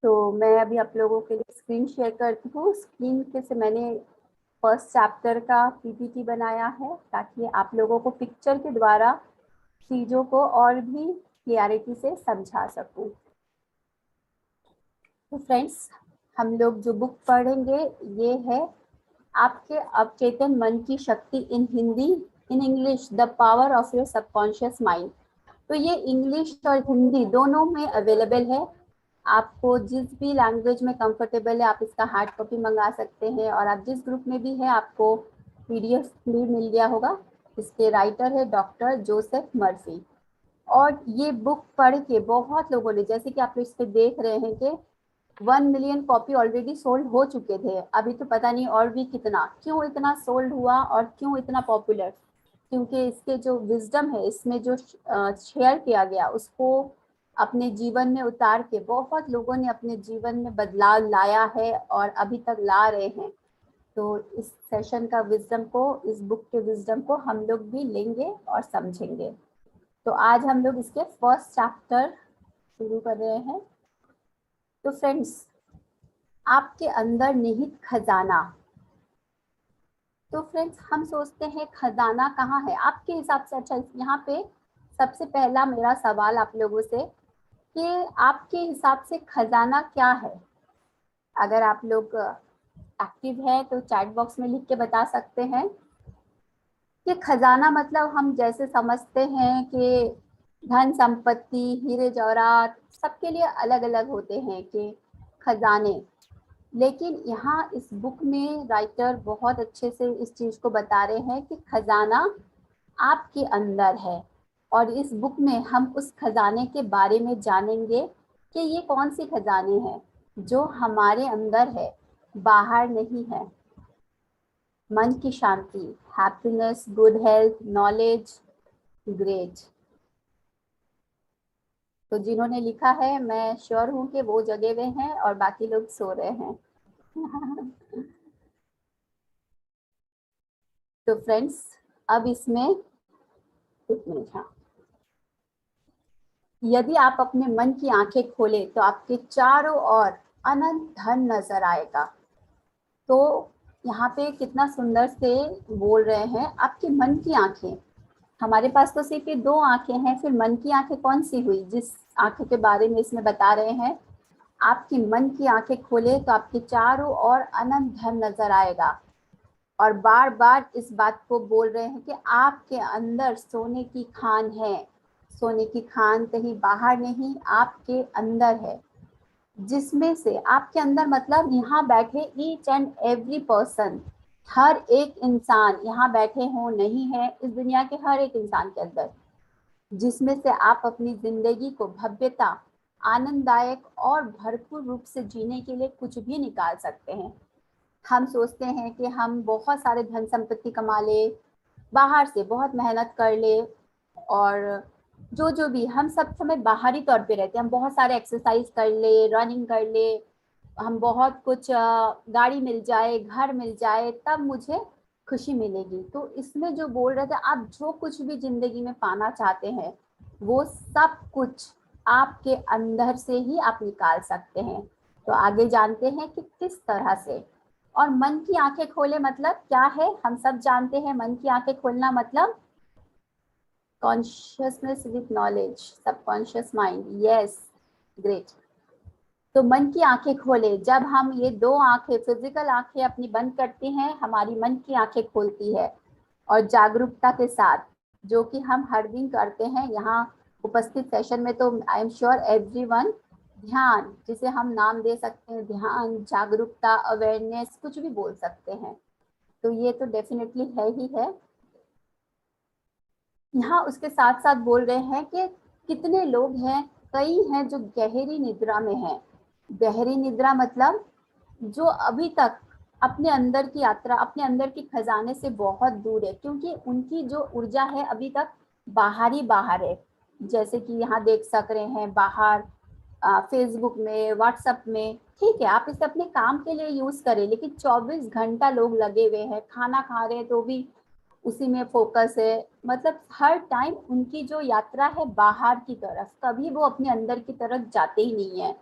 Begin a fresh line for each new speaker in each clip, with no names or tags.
तो मैं अभी आप लोगों के लिए स्क्रीन शेयर करती हूँ। स्क्रीन के से मैंने फर्स्ट चैप्टर का पीपीटी बनाया है ताकि आप लोगों को पिक्चर के द्वारा चीज़ों को और भी क्लियरिटी से समझा सकूँ। तो फ्रेंड्स, हम लोग जो बुक पढ़ेंगे ये है आपके अवचेतन मन की शक्ति in Hindi, in English, the power of your subconscious mind. तो ये इंग्लिश और हिंदी दोनों में अवेलेबल है। आपको जिस भी लैंग्वेज में कंफर्टेबल है आप इसका हार्ड कॉपी मंगा सकते हैं, और आप जिस ग्रुप में भी है आपको पीडीएफ भी मिल गया होगा। इसके राइटर है डॉक्टर जोसेफ मर्फी। और ये बुक पढ़ के बहुत लोगों ने, जैसे कि आप इस पे देख रहे हैं कि 1 मिलियन कॉपी ऑलरेडी सोल्ड हो चुके थे, अभी तो पता नहीं और भी कितना, क्यों इतना सोल्ड हुआ और क्यों इतना पॉपुलर, क्योंकि इसके जो विजडम है, इसमें जो शेयर किया गया उसको अपने जीवन में उतार के बहुत लोगों ने अपने जीवन में बदलाव लाया है और अभी तक ला रहे हैं। तो इस सेशन का विजडम को, इस बुक के विजडम को हम लोग भी लेंगे और समझेंगे। तो आज हम लोग इसके फर्स्ट चैप्टर शुरू कर रहे हैं। तो फ्रेंड्स, आपके अंदर निहित खजाना। तो फ्रेंड्स, हम सोचते हैं खजाना कहाँ है आपके हिसाब से। अच्छा, यहाँ पे सबसे पहला मेरा सवाल आप लोगों से कि आपके हिसाब से खजाना क्या है। अगर आप लोग एक्टिव हैं तो चैट बॉक्स में लिख के बता सकते हैं कि खजाना मतलब हम जैसे समझते हैं कि धन संपत्ति, हीरे जवाहरात, सबके लिए अलग अलग होते हैं कि खजाने। लेकिन यहाँ इस बुक में राइटर बहुत अच्छे से इस चीज को बता रहे हैं कि खजाना आपके अंदर है। और इस बुक में हम उस खजाने के बारे में जानेंगे कि ये कौन सी खजाने हैं जो हमारे अंदर है, बाहर नहीं है। मन की शांति, happiness, good health, knowledge, great. तो जिन्होंने लिखा है मैं श्योर हूँ कि वो जगे हुए हैं और बाकी लोग सो रहे हैं। तो फ्रेंड्स, अब इसमें एक मिनट, हाँ, यदि आप अपने मन की आंखें खोले तो आपके चारों ओर अनंत धन नजर आएगा। तो यहाँ पे कितना सुंदर से बोल रहे हैं, आपके मन की आंखें। हमारे पास तो सिर्फ ये 2 आंखें हैं, फिर मन की आंखें कौन सी हुई जिस आंखों के बारे में इसमें बता रहे हैं। आपकी मन की आंखें खोले तो आपके चारों ओर अनंत धन नजर आएगा। और बार बार इस बात को बोल रहे हैं कि आपके अंदर सोने की खान है। सोने की खान कहीं बाहर नहीं, आपके अंदर है, जिसमें से आपके अंदर मतलब यहाँ बैठे ईच एंड एवरी पर्सन, हर एक इंसान यहाँ बैठे हो नहीं है, इस दुनिया के हर एक इंसान के अंदर, जिसमें से आप अपनी जिंदगी को भव्यता, आनंददायक और भरपूर रूप से जीने के लिए कुछ भी निकाल सकते हैं। हम सोचते हैं कि हम बहुत सारे धन संपत्ति कमा ले, बाहर से बहुत मेहनत कर ले, और जो भी हम सब समय बाहरी तौर पे रहते हैं, हम बहुत सारे एक्सरसाइज कर ले, रनिंग कर ले, हम बहुत कुछ, गाड़ी मिल जाए, घर मिल जाए, तब मुझे खुशी मिलेगी। तो इसमें जो बोल रहे थे, आप जो कुछ भी जिंदगी में पाना चाहते हैं वो सब कुछ आपके अंदर से ही आप निकाल सकते हैं। तो आगे जानते हैं कि किस तरह से। और मन की आंखें खोले मतलब क्या है, हम सब जानते हैं मन की आंखें खोलना मतलब consciousness with knowledge, subconscious mind. Yes, great. तो मन की आंखें खोले, जब हम ये 2 आंखें, फिजिकल आंखें अपनी बंद करती हैं, हमारी मन की आंखें खुलती है, और जागरूकता के साथ, जो कि हम हर दिन करते हैं यहाँ उपस्थित सेशन में। तो आई एम श्योर एवरीवन, ध्यान, जिसे हम नाम दे सकते हैं, ध्यान, जागरूकता, अवेयरनेस, कुछ भी बोल सकते हैं। तो ये तो डेफिनेटली है ही है। यहाँ उसके साथ साथ बोल रहे हैं कि कितने लोग हैं, कई हैं जो गहरी निद्रा में हैं। गहरी निद्रा मतलब जो अभी तक अपने अंदर की यात्रा, अपने अंदर की खजाने से बहुत दूर है, क्योंकि उनकी जो ऊर्जा है अभी तक बाहर ही बाहर है। जैसे कि यहाँ देख सक रहे हैं बाहर, फेसबुक में, व्हाट्सएप में, ठीक है आप इसे अपने काम के लिए यूज करें, लेकिन 24 घंटा लोग लगे हुए हैं, खाना खा रहे हैं तो भी उसी में फोकस है। मतलब हर टाइम उनकी जो यात्रा है बाहर की तरफ, कभी वो अपने अंदर की तरफ जाते ही नहीं है।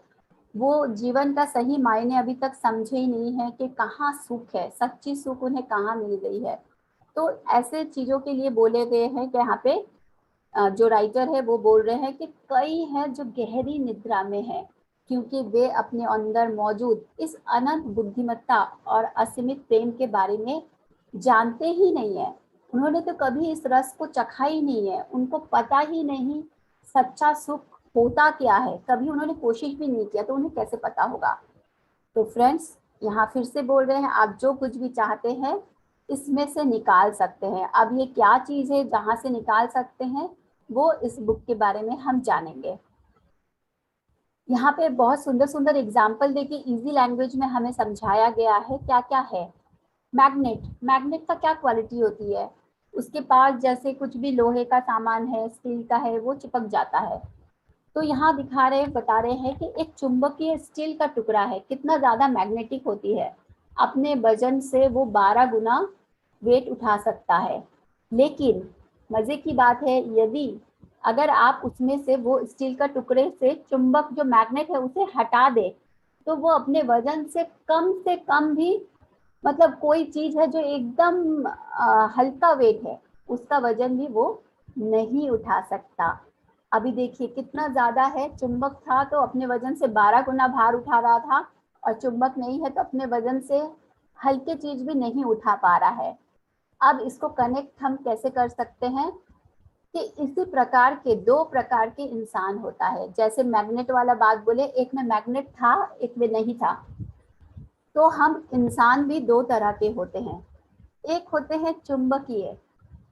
वो जीवन का सही मायने अभी तक समझे ही नहीं है कि कहाँ सुख है, सच्ची सुख उन्हें कहाँ मिल गई है। तो ऐसे चीजों के लिए बोले गए हैं कि यहाँ पे जो राइटर है वो बोल रहे हैं कि कई हैं जो गहरी निद्रा में है, क्योंकि वे अपने अंदर मौजूद इस अनंत बुद्धिमत्ता और असीमित प्रेम के बारे में जानते ही नहीं है। उन्होंने तो कभी इस रस को चखा ही नहीं है, उनको पता ही नहीं सच्चा सुख होता क्या है, कभी उन्होंने कोशिश भी नहीं किया, तो उन्हें कैसे पता होगा। तो फ्रेंड्स, यहाँ फिर से बोल रहे हैं, आप जो कुछ भी चाहते हैं इसमें से निकाल सकते हैं। अब ये क्या चीज है जहां से निकाल सकते हैं, वो इस बुक के बारे में हम जानेंगे। यहाँ पे बहुत सुंदर सुंदर एग्जाम्पल देके इजी लैंग्वेज में हमें समझाया गया है क्या क्या है। मैग्नेट, मैग्नेट का क्या क्वालिटी होती है, उसके पास जैसे कुछ भी लोहे का सामान है, स्टील का है, वो चिपक जाता है। तो यहाँ दिखा रहे बता रहे हैं कि एक चुंबकीय स्टील का टुकड़ा है, कितना ज्यादा मैग्नेटिक होती है, अपने वजन से वो 12 गुना वेट उठा सकता है। लेकिन मजे की बात है, यदि अगर आप उसमें से वो स्टील का टुकड़े से चुंबक जो मैग्नेट है उसे हटा दे, तो वो अपने वजन से कम भी, मतलब कोई चीज है जो एकदम हल्का वेट है, उसका वजन भी वो नहीं उठा सकता। अभी देखिए कितना ज्यादा है, चुंबक था तो अपने वजन से 12 गुना भार उठा रहा था, और चुंबक नहीं है तो अपने वजन से हल्के चीज भी नहीं उठा पा रहा है। अब इसको कनेक्ट हम कैसे कर सकते हैं कि इसी प्रकार के दो प्रकार के इंसान होता है, जैसे मैग्नेट वाला बात बोले, एक में मैग्नेट था एक में नहीं था। तो हम इंसान भी दो तरह के होते हैं। एक होते हैं चुंबकीय,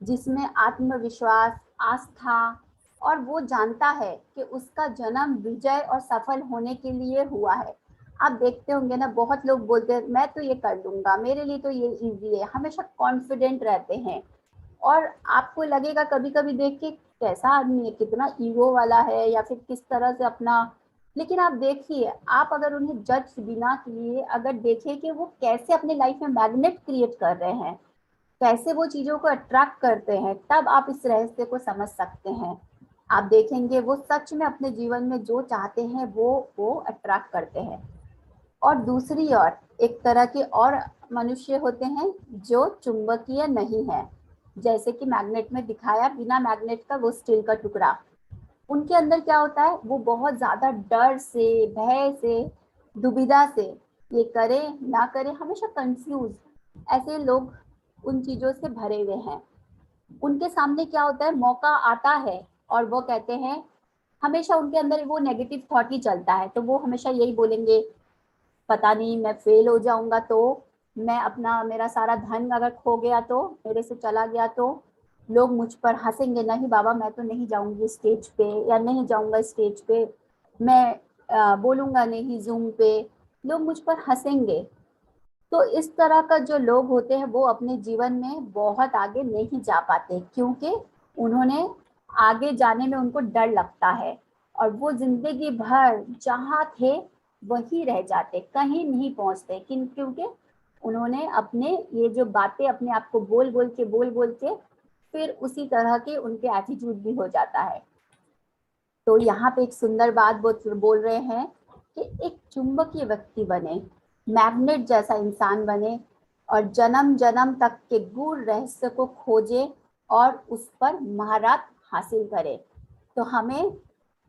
जिसमें आत्मविश्वास, आस्था, और वो जानता है कि उसका जन्म विजय और सफल होने के लिए हुआ है। आप देखते होंगे ना, बहुत लोग बोलते हैं मैं तो ये कर लूंगा, मेरे लिए तो ये इजी है, हमेशा कॉन्फिडेंट रहते हैं। और आपको लगेगा कभी कभी देख के कैसा आदमी है, कितना ईगो वाला है, या फिर किस तरह से अपना, लेकिन आप देखिए, आप अगर उन्हें जज बिना किए अगर देखें कि वो कैसे अपने लाइफ में मैग्नेट क्रिएट कर रहे हैं, कैसे वो चीजों को अट्रैक्ट करते हैं, तब आप इस रहस्य को समझ सकते हैं। आप देखेंगे वो सच में अपने जीवन में जो चाहते हैं वो अट्रैक्ट करते हैं। और दूसरी ओर एक तरह के और मनुष्य होते हैं जो चुंबकीय नहीं है, जैसे कि मैग्नेट में दिखाया, बिना मैग्नेट का वो स्टील का टुकड़ा। उनके अंदर क्या होता है, वो बहुत ज्यादा डर से, भय से, दुविधा से, ये करे ना करे, हमेशा कंफ्यूज, ऐसे लोग उन चीजों से भरे हुए हैं। उनके सामने क्या होता है, मौका आता है और वो कहते हैं, हमेशा उनके अंदर वो नेगेटिव थॉट ही चलता है, तो वो हमेशा यही बोलेंगे, पता नहीं मैं फेल हो जाऊंगा तो, मैं अपना मेरा सारा धन अगर खो गया तो, मेरे से चला गया तो, लोग मुझ पर हंसेंगे, नहीं बाबा मैं तो नहीं जाऊंगी स्टेज पे, या नहीं जाऊंगा स्टेज पे, मैं बोलूंगा नहीं जूम पे, लोग मुझ पर हंसेंगे। तो इस तरह का जो लोग होते हैं वो अपने जीवन में बहुत आगे नहीं जा पाते, क्योंकि उन्होंने आगे जाने में उनको डर लगता है, और वो जिंदगी भर जहाँ थे वही रह जाते, कहीं नहीं पहुंचते, क्योंकि उन्होंने अपने ये जो बातें अपने आप को बोल बोल के फिर उसी तरह के उनके एटीट्यूड भी हो जाता है। तो यहाँ पे एक सुंदर बात बोल रहे हैं कि एक चुंबकीय व्यक्ति बने, मैग्नेट जैसा इंसान बने, और जन्म जन्म तक के गूढ़ रहस्य को खोजे और उस पर महारत हासिल करे। तो हमें,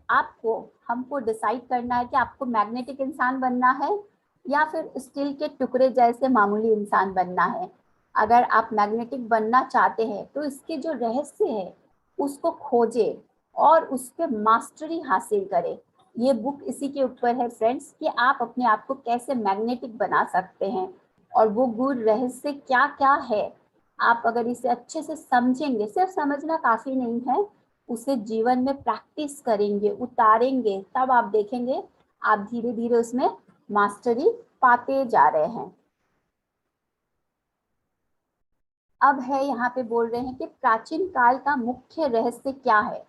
आपको, हमको डिसाइड करना है कि आपको मैग्नेटिक इंसान बनना है या फिर स्टील के टुकड़े जैसे मामूली इंसान बनना है। अगर आप मैग्नेटिक बनना चाहते हैं तो इसके जो रहस्य है उसको खोजे और उस पर मास्टरी हासिल करें। ये बुक इसी के ऊपर है फ्रेंड्स, कि आप अपने आप को कैसे मैग्नेटिक बना सकते हैं, और वो गूढ़ रहस्य क्या क्या है। आप अगर इसे अच्छे से समझेंगे, सिर्फ समझना काफी नहीं है, उसे जीवन में प्रैक्टिस करेंगे, उतारेंगे, तब आप देखेंगे आप धीरे धीरे उसमें मास्टरी पाते जा रहे हैं। अब है यहाँ पे बोल रहे हैं कि प्राचीन काल का मुख्य रहस्य क्या है।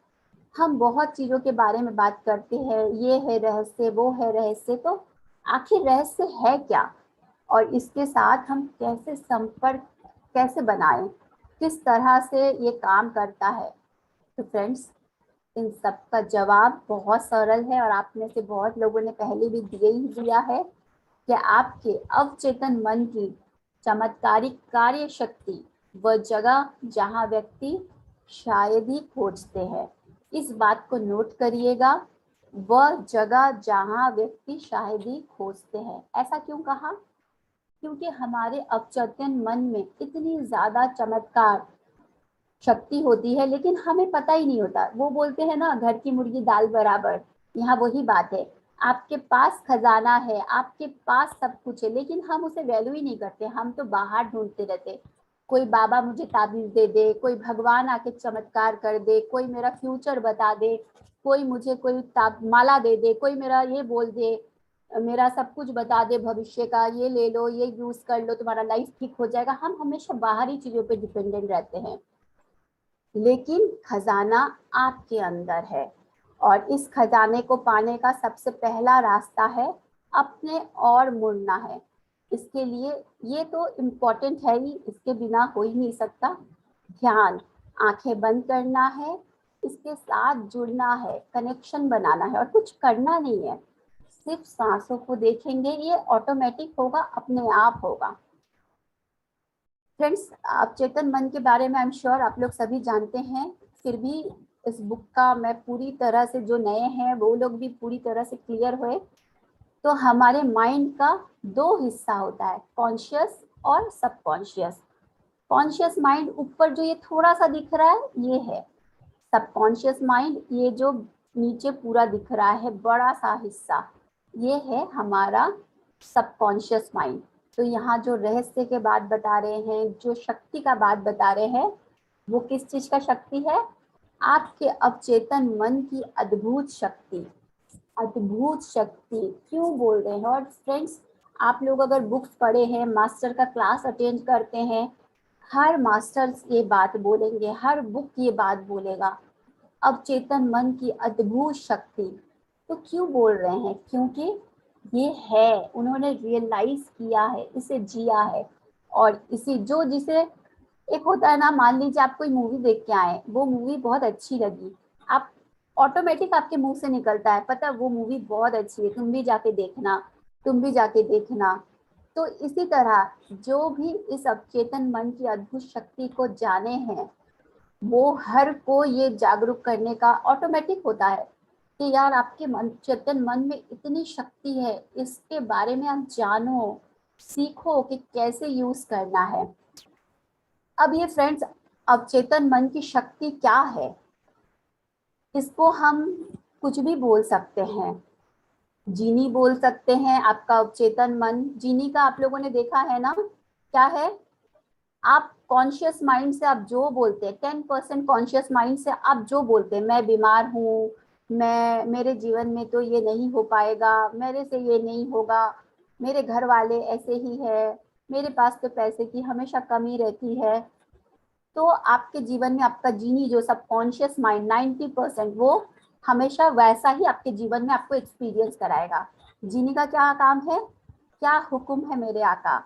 हम बहुत चीजों के बारे में बात करते हैं, ये है रहस्य, वो है रहस्य, तो आखिर रहस्य है क्या, और इसके साथ हम कैसे संपर्क कैसे बनाएं, किस तरह से ये काम करता है। तो फ्रेंड्स, इन सब का जवाब बहुत सरल है और आप में से बहुत लोगों ने पहले भी दिया है कि आपके अवचेतन मन की चमत्कारिक कार्य शक्ति वह जगह जहां व्यक्ति शायद ही खोजते हैं। इस बात को नोट करिएगा, वह जगह जहां व्यक्ति शायद ही खोजते हैं। ऐसा क्यों कहा? क्योंकि हमारे अवचेतन मन में इतनी ज्यादा चमत्कार शक्ति होती है लेकिन हमें पता ही नहीं होता। वो बोलते हैं ना, घर की मुर्गी दाल बराबर, यहाँ वही बात है। आपके पास खजाना है, आपके पास सब कुछ है, लेकिन हम उसे वैल्यू ही नहीं करते। हम तो बाहर ढूंढते रहते, कोई बाबा मुझे ताबीज दे दे, कोई भगवान आके चमत्कार कर दे, कोई मेरा फ्यूचर बता दे, कोई मुझे कोई माला दे दे, कोई मेरा ये बोल दे, मेरा सब कुछ बता दे भविष्य का, ये ले लो, ये यूज कर लो, तुम्हारा लाइफ ठीक हो जाएगा। हम हमेशा बाहरी चीजों पे डिपेंडेंट रहते हैं, लेकिन खजाना आपके अंदर है। और इस खजाने को पाने का सबसे पहला रास्ता है अपने और मुड़ना है। इसके लिए ये तो इम्पोर्टेंट है ही, इसके बिना हो ही नहीं सकता। ध्यान, आंखें बंद करना है, इसके साथ जुड़ना है, कनेक्शन बनाना है और कुछ करना नहीं है। सिर्फ सांसों को देखेंगे, ये ऑटोमेटिक होगा, अपने आप होगा। फ्रेंड्स, आप चेतन मन के बारे में आई एम श्योर आप लोग सभी जानते हैं, फिर भी इस बुक का मैं पूरी तरह से, जो नए हैं वो लोग भी पूरी तरह से क्लियर हुए। तो हमारे माइंड का दो हिस्सा होता है, कॉन्शियस और सबकॉन्शियस। कॉन्शियस माइंड ऊपर जो ये थोड़ा सा दिख रहा है ये है सबकॉन्शियस माइंड। ये जो नीचे पूरा दिख रहा है बड़ा सा हिस्सा, ये है हमारा सबकॉन्शियस माइंड। तो यहाँ जो रहस्य के बात बता रहे हैं, जो शक्ति का बात बता रहे हैं, वो किस चीज का शक्ति है? आपके अवचेतन मन की अद्भुत शक्ति। अद्भुत शक्ति क्यों बोल रहे हैं? और फ्रेंड्स, आप लोग अगर बुक्स पढ़े हैं, मास्टर का क्लास अटेंड करते हैं, हर मास्टर्स ये बात बोलेंगे, हर बुक ये बात बोलेगा, अवचेतन मन की अद्भुत शक्ति। तो क्यों बोल रहे हैं? क्योंकि ये है, उन्होंने रियलाइज किया है, इसे जिया है। और इसी जो जिसे एक होता है ना, मान लीजिए आप कोई मूवी देख के आए, वो मूवी बहुत अच्छी लगी, आप ऑटोमेटिक आपके मुंह से निकलता है, पता वो मूवी बहुत अच्छी है, तुम भी जाके देखना, तुम भी जाके देखना। तो इसी तरह जो भी इस अवचेतन मन की अद्भुत शक्ति को जाने हैं, वो हर को ये जागरूक करने का ऑटोमेटिक होता है कि यार आपके मन, चेतन मन में इतनी शक्ति है, इसके बारे में आप जानो, सीखो कि कैसे यूज करना है। अब ये फ्रेंड्स, अवचेतन मन की शक्ति क्या है? इसको हम कुछ भी बोल सकते हैं। जीनी बोल सकते हैं, आपका अवचेतन मन। जीनी का आप लोगों ने देखा है ना, क्या है? आप कॉन्शियस माइंड से आप जो बोलते हैं, 10% कॉन्शियस माइंड से आप जो बोलते हैं, मैं बीमार हूँ, मैं, मेरे जीवन में तो ये नहीं हो पाएगा, मेरे से ये नहीं होगा, मेरे घर वाले ऐसे ही है, मेरे पास तो पैसे की हमेशा कमी रहती है। तो आपके जीवन में आपका जीनी जो सबकॉन्शियस माइंड 90%, वो हमेशा वैसा ही आपके जीवन में आपको एक्सपीरियंस कराएगा। जीनी का क्या काम है? क्या हुक्म है मेरे आका?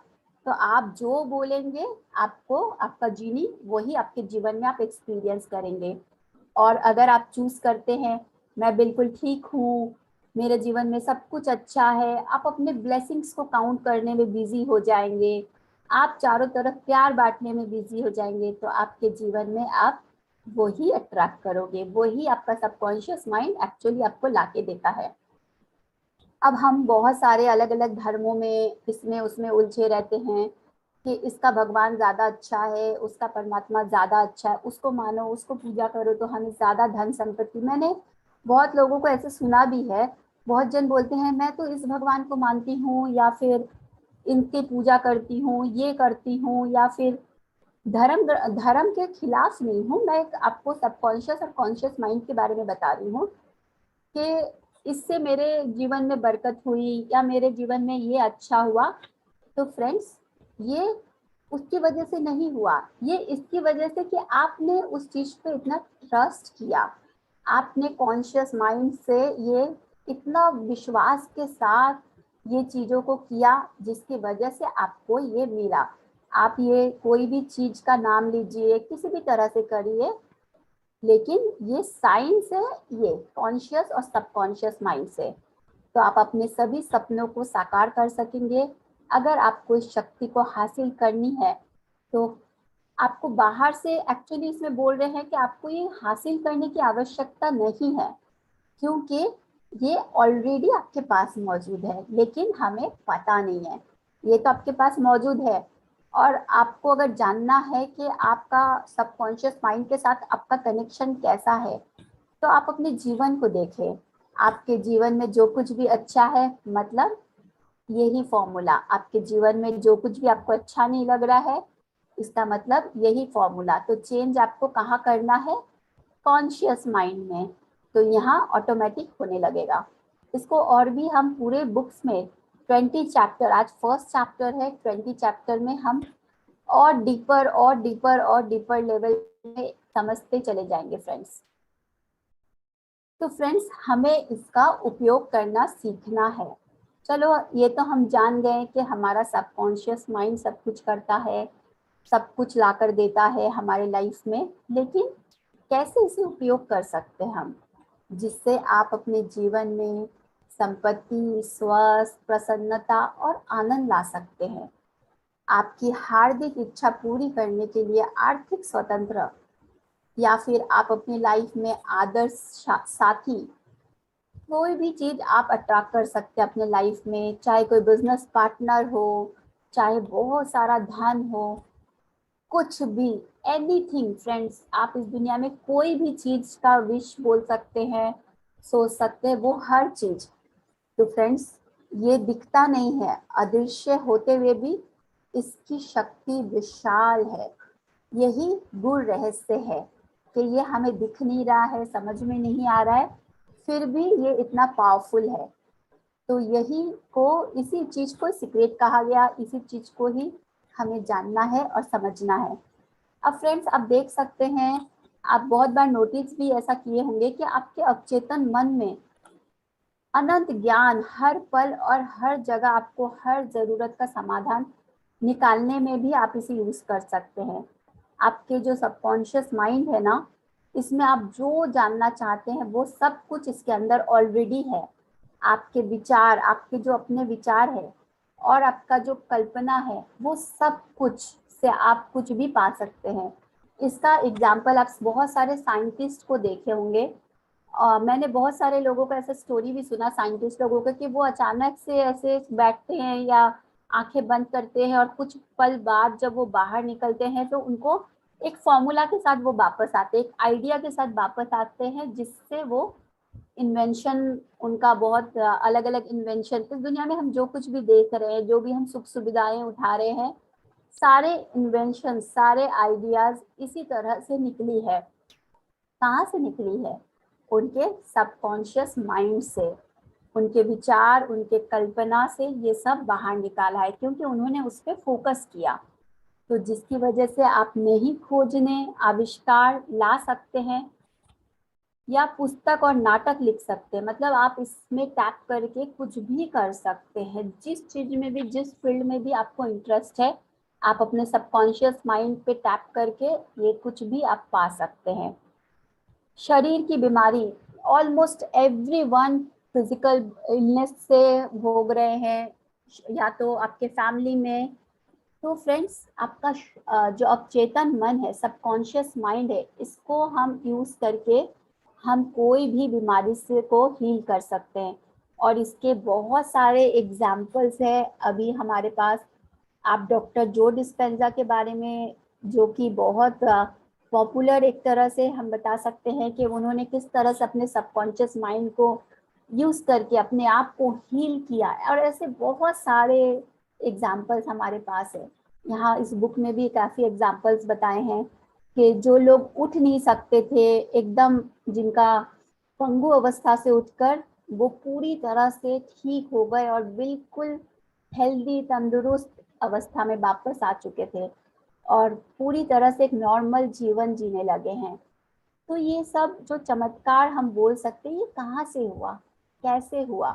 तो आप जो बोलेंगे, आपको आपका जीनी वही आपके जीवन में आप एक्सपीरियंस करेंगे। और अगर आप चूज करते हैं मैं बिल्कुल ठीक हूँ, मेरे जीवन में सब कुछ अच्छा है, आप अपने ब्लेसिंग्स को काउंट करने में बिजी हो जाएंगे, आप चारों तरफ प्यार बांटने में बिजी हो जाएंगे, तो आपके जीवन में आप वही अट्रैक्ट करोगे, वही आपका सबकॉन्शियस माइंड एक्चुअली आपको लाके देता है। अब हम बहुत सारे अलग अलग धर्मों में इसमें उसमें उलझे रहते हैं कि इसका भगवान ज्यादा अच्छा है, उसका परमात्मा ज्यादा अच्छा है, उसको मानो, उसको पूजा करो तो हमें ज्यादा धन संपत्ति। मैंने बहुत लोगों को ऐसे सुना भी है, बहुत जन बोलते हैं मैं तो इस भगवान को मानती हूँ, या फिर इनकी पूजा करती हूँ, ये करती हूँ, या फिर धर्म धर्म के खिलाफ नहीं हूँ मैं, आपको सबकॉन्शियस और कॉन्शियस माइंड के बारे में बता रही हूँ कि इससे मेरे जीवन में बरकत हुई या मेरे जीवन में ये अच्छा हुआ। तो फ्रेंड्स, ये उसकी वजह से नहीं हुआ, ये इसकी वजह से कि आपने उस चीज पे इतना ट्रस्ट किया, आपने कॉन्शियस माइंड से ये इतना विश्वास के साथ ये चीजों को किया, जिसकी वजह से आपको ये मिला। आप ये कोई भी चीज का नाम लीजिए, किसी भी तरह से करिए, लेकिन ये साइंस है, ये कॉन्शियस और सबकॉन्शियस माइंड से। तो आप अपने सभी सपनों को साकार कर सकेंगे। अगर आपको इस शक्ति को हासिल करनी है तो आपको बाहर से, एक्चुअली इसमें बोल रहे हैं कि आपको ये हासिल करने की आवश्यकता नहीं है, क्योंकि ये ऑलरेडी आपके पास मौजूद है, लेकिन हमें पता नहीं है। ये तो आपके पास मौजूद है, और आपको अगर जानना है कि आपका सबकॉन्शियस माइंड के साथ आपका कनेक्शन कैसा है, तो आप अपने जीवन को देखें। आपके जीवन में जो कुछ भी अच्छा है, मतलब यही फॉर्मूला, आपके जीवन में जो कुछ भी आपको अच्छा नहीं लग रहा है, इसका मतलब यही फॉर्मूला। तो चेंज आपको कहाँ करना है? कॉन्शियस माइंड में। तो यहाँ ऑटोमेटिक होने लगेगा। इसको और भी हम पूरे बुक्स में 20 चैप्टर, आज फर्स्ट चैप्टर है, 20 चैप्टर में हम और डीपर और डीपर और डीपर लेवल में समझते चले जाएंगे फ्रेंड्स। तो फ्रेंड्स, हमें इसका उपयोग करना सीखना है। चलो, ये तो हम जान गए कि हमारा सबकॉन्शियस माइंड सब कुछ करता है, सब कुछ ला कर देता है हमारे लाइफ में, लेकिन कैसे इसे उपयोग कर सकते हैं हम, जिससे आप अपने जीवन में संपत्ति, स्वास्थ्य, प्रसन्नता और आनंद ला सकते हैं। आपकी हार्दिक इच्छा पूरी करने के लिए आर्थिक स्वतंत्र, या फिर आप अपनी लाइफ में आदर्श साथी, कोई भी चीज आप अट्रैक्ट कर सकते हैं अपने लाइफ में, चाहे कोई बिजनेस पार्टनर हो, चाहे बहुत सारा धन हो, कुछ भी, एनीथिंग फ्रेंड्स, आप इस दुनिया में कोई भी चीज का विश बोल सकते हैं, सोच सकते हैं, वो हर चीज। तो फ्रेंड्स, ये दिखता नहीं है, अदृश्य होते हुए भी इसकी शक्ति विशाल है। यही गुण रहस्य है कि ये हमें दिख नहीं रहा है, समझ में नहीं आ रहा है, फिर भी ये इतना पावरफुल है। तो यही को, इसी चीज को सीक्रेट कहा गया, इसी चीज को ही हमें जानना है और समझना है। अब फ्रेंड्स, आप देख सकते हैं, आप बहुत बार नोटिस भी ऐसा किए होंगे कि आपके अवचेतन मन में अनंत ज्ञान हर पल और हर जगह आपको हर जरूरत का समाधान निकालने में भी आप इसे यूज कर सकते हैं। आपके जो सबकॉन्शियस माइंड है ना, इसमें आप जो जानना चाहते हैं वो सब कुछ इसके अंदर ऑलरेडी है। आपके विचार, आपके जो अपने विचार है और आपका जो कल्पना है, वो सब कुछ से आप कुछ भी पा सकते हैं। इसका एग्जाम्पल आप बहुत सारे साइंटिस्ट को देखे होंगे। मैंने बहुत सारे लोगों का ऐसा स्टोरी भी सुना, साइंटिस्ट लोगों का, कि वो अचानक से ऐसे बैठते हैं या आंखें बंद करते हैं और कुछ पल बाद जब वो बाहर निकलते हैं तो उनको एक फॉर्मूला के साथ वो वापस आते हैं, एक आइडिया के साथ वापस आते हैं, जिससे वो इन्वेंशन, उनका बहुत अलग अलग इन्वेंशन, इस दुनिया में हम जो कुछ भी देख रहे हैं, जो भी हम सुख सुविधाएं उठा रहे हैं, सारे इन्वेंशन, सारे आइडियाज इसी तरह से निकली है। कहाँ से निकली है? उनके सबकॉन्शियस माइंड से, उनके विचार, उनके कल्पना से ये सब बाहर निकाला है, क्योंकि उन्होंने उस पर फोकस किया। तो जिसकी वजह से आप नई खोजने, आविष्कार ला सकते हैं, या पुस्तक और नाटक लिख सकते हैं। मतलब आप इसमें टैप करके कुछ भी कर सकते हैं, जिस चीज में भी, जिस फील्ड में भी आपको इंटरेस्ट है, आप अपने सबकॉन्शियस माइंड पे टैप करके ये कुछ भी आप पा सकते हैं। शरीर की बीमारी, ऑलमोस्ट एवरीवन फिजिकल इलनेस से भोग रहे हैं, या तो आपके फैमिली में। तो फ्रेंड्स, आपका जो अवचेतन मन है, सबकॉन्शियस माइंड है, इसको हम यूज करके हम कोई भी बीमारी से को हील कर सकते हैं। और इसके बहुत सारे एग्जाम्पल्स है अभी हमारे पास। आप डॉक्टर जो डिस्पेंजा के बारे में, जो कि बहुत पॉपुलर, एक तरह से हम बता सकते हैं कि उन्होंने किस तरह से अपने सबकॉन्शियस माइंड को यूज करके अपने आप को हील किया, और ऐसे बहुत सारे एग्जाम्पल्स हमारे पास है। यहाँ इस बुक में भी काफी एग्जाम्पल्स बताए हैं कि जो लोग उठ नहीं सकते थे एकदम, जिनका पंगु अवस्था से उठकर वो पूरी तरह से ठीक हो गए और बिल्कुल हेल्दी, तंदुरुस्त अवस्था में वापस आ चुके थे और पूरी तरह से एक नॉर्मल जीवन जीने लगे हैं। तो ये सब जो चमत्कार हम बोल सकते हैं, ये कहाँ से हुआ, कैसे हुआ?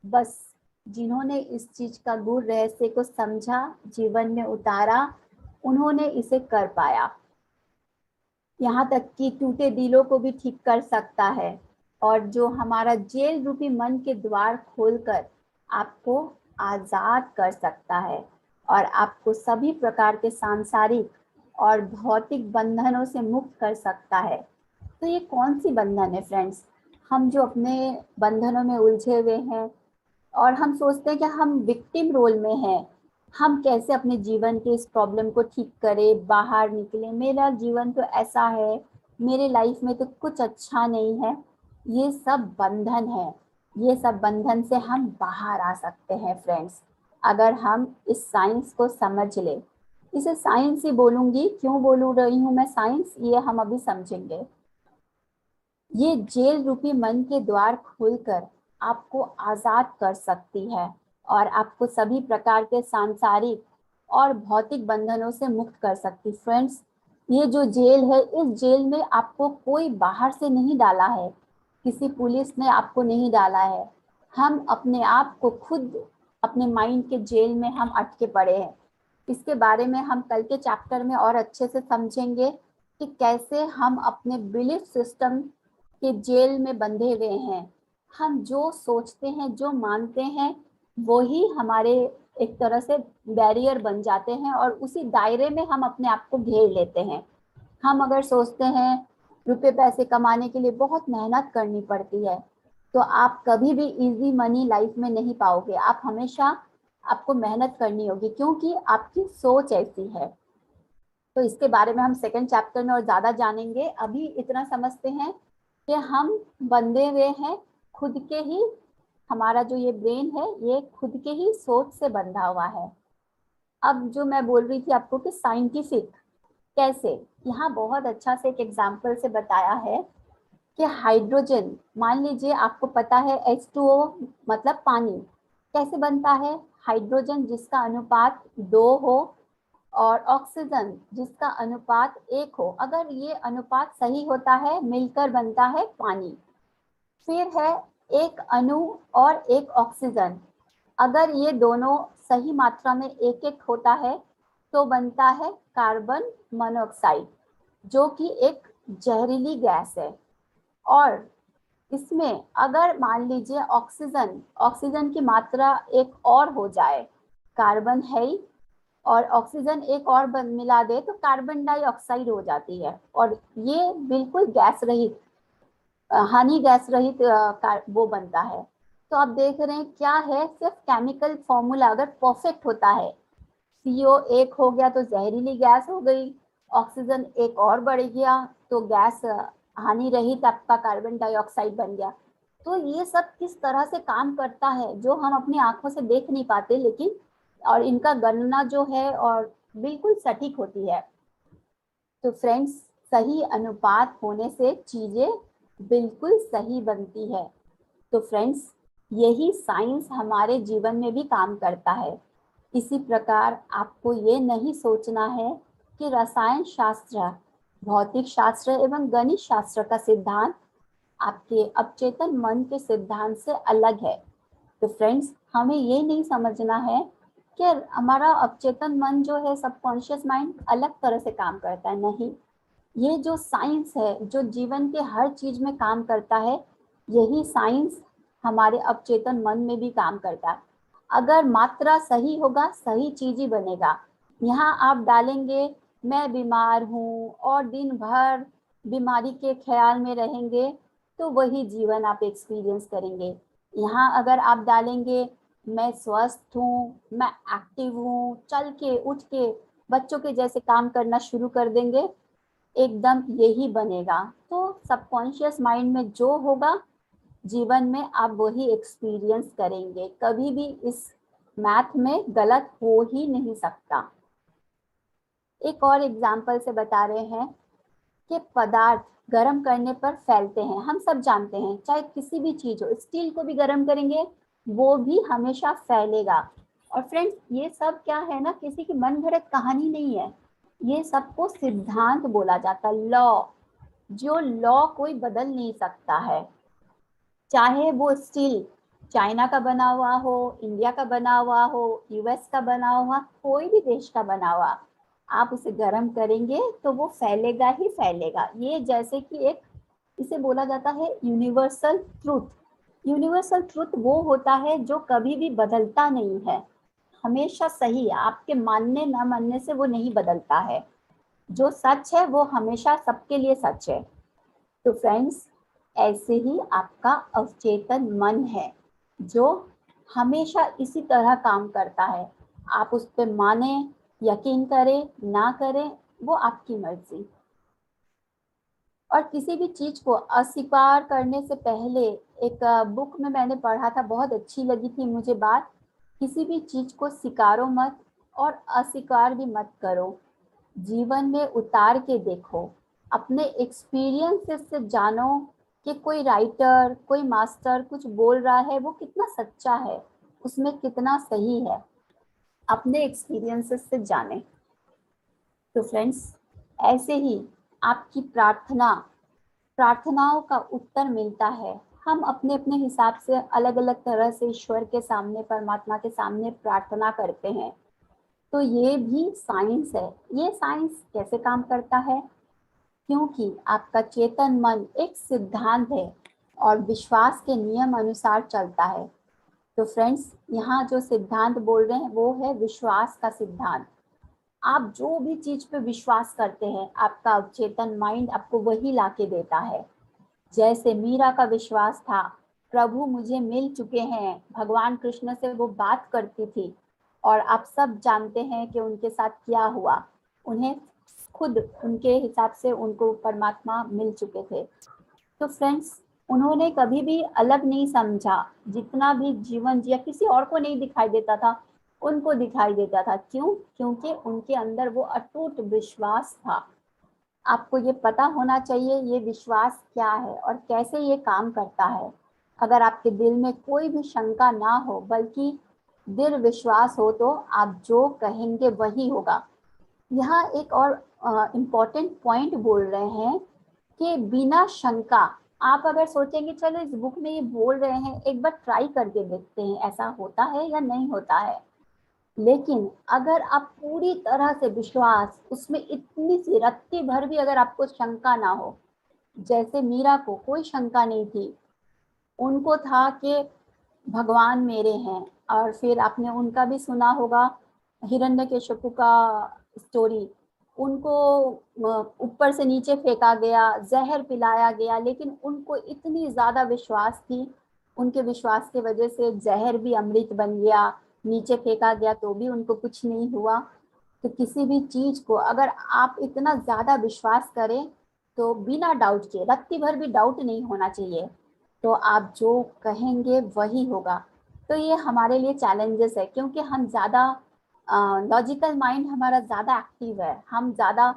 बस जिन्होंने इस चीज का गूढ़ रहस्य को समझा, जीवन में उतारा, उन्होंने इसे कर पाया। यहाँ तक कि टूटे दिलों को भी ठीक कर सकता है, और जो हमारा जेल रूपी मन के द्वार खोलकर आपको आजाद कर सकता है और आपको सभी प्रकार के सांसारिक और भौतिक बंधनों से मुक्त कर सकता है। तो ये कौन सी बंधन है फ्रेंड्स? हम जो अपने बंधनों में उलझे हुए हैं और हम सोचते हैं कि हम विक्टिम रोल में हैं, हम कैसे अपने जीवन के इस प्रॉब्लम को ठीक करें, बाहर निकले, मेरा जीवन तो ऐसा है, मेरे लाइफ में तो कुछ अच्छा नहीं है। ये सब बंधन है, ये सब बंधन से हम बाहर आ सकते हैं फ्रेंड्स, अगर हम इस साइंस को समझ ले। इसे साइंस ही बोलूंगी, क्यों बोलू रही हूँ मैं साइंस, ये हम अभी समझेंगे। ये जेल रूपी मन के द्वार खोलकर आपको आजाद कर सकती है और आपको सभी प्रकार के सांसारिक और भौतिक बंधनों से मुक्त कर सकती। फ्रेंड्स, ये जो जेल है, इस जेल में आपको कोई बाहर से नहीं डाला है, किसी पुलिस ने आपको नहीं डाला है। हम अपने आप को खुद अपने माइंड के जेल में हम अटके पड़े हैं। इसके बारे में हम कल के चैप्टर में और अच्छे से समझेंगे कि कैसे हम अपने बिलीफ सिस्टम के जेल में बंधे हुए हैं। हम जो सोचते हैं, जो मानते हैं, वो ही हमारे एक तरह से बैरियर बन जाते हैं और उसी दायरे में हम अपने आप को घेर लेते हैं। हम अगर सोचते हैं रुपए पैसे कमाने के लिए बहुत मेहनत करनी पड़ती है, तो आप कभी भी इजी मनी लाइफ में नहीं पाओगे। आप हमेशा, आपको मेहनत करनी होगी क्योंकि आपकी सोच ऐसी है। तो इसके बारे में हम सेकंड चैप्टर में और ज्यादा जानेंगे। अभी इतना समझते हैं कि हम बंधे हुए हैं खुद के ही, हमारा जो ये ब्रेन है ये खुद के ही सोच से बंधा हुआ है। अब जो मैं बोल रही थी आपको कि साइंटिफिक कैसे, यहाँ बहुत अच्छा से एक एग्जाम्पल से बताया है कि हाइड्रोजन, मान लीजिए आपको पता है H2O मतलब पानी कैसे बनता है। हाइड्रोजन जिसका अनुपात 2 हो और ऑक्सीजन जिसका अनुपात 1 हो, अगर ये अनुपात सही होता है मिलकर बनता है पानी। फिर है एक अणु और एक ऑक्सीजन, अगर ये दोनों सही मात्रा में एक एक होता है तो बनता है कार्बन मोनोऑक्साइड, जो कि एक जहरीली गैस है। और इसमें अगर मान लीजिए ऑक्सीजन ऑक्सीजन की मात्रा एक और हो जाए, कार्बन है ही और ऑक्सीजन एक और मिला दे तो कार्बन डाइऑक्साइड हो जाती है, और ये बिल्कुल गैस रहित, हानि गैस रहित वो बनता है। तो आप देख रहे हैं क्या है, सिर्फ केमिकल फॉर्मूला अगर परफेक्ट होता है, CO एक हो गया तो जहरीली गैस हो गई, ऑक्सीजन एक और बढ़ गया तो गैस हानि रहित आपका कार्बन डाइऑक्साइड बन गया। तो ये सब किस तरह से काम करता है जो हम अपनी आंखों से देख नहीं पाते, लेकिन और इनका गणना जो है और बिल्कुल सटीक होती है। तो फ्रेंड्स, सही अनुपात होने से चीजें बिल्कुल सही बनती है। तो फ्रेंड्स, यही साइंस हमारे जीवन में भी काम करता है। इसी प्रकार आपको ये नहीं सोचना है कि रसायन शास्त्र, भौतिक शास्त्र एवं गणित शास्त्र का सिद्धांत आपके अवचेतन मन के सिद्धांत से अलग है। तो फ्रेंड्स, हमें ये नहीं समझना है कि हमारा अवचेतन मन जो है, सबकॉन्शियस माइंड अलग तरह से काम करता है, नहीं। ये जो साइंस है जो जीवन के हर चीज में काम करता है, यही साइंस हमारे अवचेतन मन में भी काम करता है। अगर मात्रा सही होगा सही चीज ही बनेगा। यहाँ आप डालेंगे मैं बीमार हूँ और दिन भर बीमारी के ख्याल में रहेंगे, तो वही जीवन आप एक्सपीरियंस करेंगे। यहाँ अगर आप डालेंगे मैं स्वस्थ हूँ, मैं एक्टिव हूँ, चल के उठ के बच्चों के जैसे काम करना शुरू कर देंगे, एकदम यही बनेगा। तो सबकॉन्शियस माइंड में जो होगा जीवन में आप वही एक्सपीरियंस करेंगे, कभी भी इस मैथ में गलत हो ही नहीं सकता। एक और एग्जाम्पल से बता रहे हैं कि पदार्थ गर्म करने पर फैलते हैं, हम सब जानते हैं, चाहे किसी भी चीज हो, स्टील को भी गर्म करेंगे वो भी हमेशा फैलेगा। और फ्रेंड्स, ये सब क्या है ना, किसी की मन घड़त कहानी नहीं है, ये सबको सिद्धांत बोला जाता है, लॉ। जो लॉ कोई बदल नहीं सकता है, चाहे वो स्टील चाइना का बना हुआ हो, इंडिया का बना हुआ हो, US का बना हुआ, कोई भी देश का बना हुआ, आप उसे गर्म करेंगे तो वो फैलेगा ही फैलेगा। ये जैसे कि एक, इसे बोला जाता है यूनिवर्सल ट्रूथ। यूनिवर्सल ट्रूथ वो होता है जो कभी भी बदलता नहीं है, हमेशा सही है, आपके मानने ना मानने से वो नहीं बदलता है। जो सच है वो हमेशा सबके लिए सच है। तो फ्रेंड्स, ऐसे ही आपका अवचेतन मन है जो हमेशा इसी तरह काम करता है। आप उस पर माने, यकीन करें ना करें, वो आपकी मर्जी। और किसी भी चीज को अस्वीकार करने से पहले, एक बुक में मैंने पढ़ा था, बहुत अच्छी लगी थी मुझे बात, किसी भी चीज को स्वीकारो मत और अस्वीकार भी मत करो, जीवन में उतार के देखो, अपने एक्सपीरियंसेस से जानो कि कोई राइटर, कोई मास्टर कुछ बोल रहा है वो कितना सच्चा है, उसमें कितना सही है, अपने एक्सपीरियंसेस से जाने। तो फ्रेंड्स, ऐसे ही आपकी प्रार्थनाओं का उत्तर मिलता है। हम अपने अपने हिसाब से अलग अलग तरह से ईश्वर के सामने, परमात्मा के सामने प्रार्थना करते हैं। तो ये भी साइंस है। ये साइंस कैसे काम करता है? क्योंकि आपका चेतन मन एक सिद्धांत है और विश्वास के नियम अनुसार चलता है। तो फ्रेंड्स, यहाँ जो सिद्धांत बोल रहे हैं वो है विश्वास का सिद्धांत। आप जो भी चीज पे विश्वास करते हैं, आपका अवचेतन माइंड आपको वही लाके देता है। जैसे मीरा का विश्वास था, प्रभु मुझे मिल चुके हैं, भगवान कृष्ण से वो बात करती थी और आप सब जानते हैं कि उनके साथ क्या हुआ। उन्हें खुद उनके हिसाब से उनको परमात्मा मिल चुके थे। तो फ्रेंड्स, उन्होंने कभी भी अलग नहीं समझा, जितना भी जीवन जिया किसी और को नहीं दिखाई देता था, उनको दिखाई देता था। क्यों? क्योंकि उनके अंदर वो अटूट विश्वास था। आपको ये पता होना चाहिए ये विश्वास क्या है और कैसे ये काम करता है। अगर आपके दिल में कोई भी शंका ना हो, बल्कि दृढ़ विश्वास हो, तो आप जो कहेंगे वही होगा। यहाँ एक और इम्पोर्टेंट पॉइंट बोल रहे हैं कि बिना शंका, आप अगर सोचेंगे चलो इस बुक में ये बोल रहे हैं, एक बार ट्राई करके देखते हैं ऐसा होता है या नहीं होता है। लेकिन अगर आप पूरी तरह से विश्वास, उसमें इतनी सी रत्ती भर भी अगर आपको शंका ना हो, जैसे मीरा को कोई शंका नहीं थी, उनको था कि भगवान मेरे हैं। और फिर आपने उनका भी सुना होगा, हिरण्यकशिपु का स्टोरी। उनको ऊपर से नीचे फेंका गया, जहर पिलाया गया, लेकिन उनको इतनी ज्यादा विश्वास थी, उनके विश्वास की वजह से जहर भी अमृत बन गया, नीचे फेंका गया तो भी उनको कुछ नहीं हुआ। तो किसी भी चीज को अगर आप इतना ज्यादा विश्वास करें, तो बिना डाउट के, रत्ती भर भी डाउट नहीं होना चाहिए, तो आप जो कहेंगे वही होगा। तो ये हमारे लिए चैलेंजेस है, क्योंकि हम ज़्यादा लॉजिकल माइंड हमारा ज़्यादा एक्टिव है, हम ज़्यादा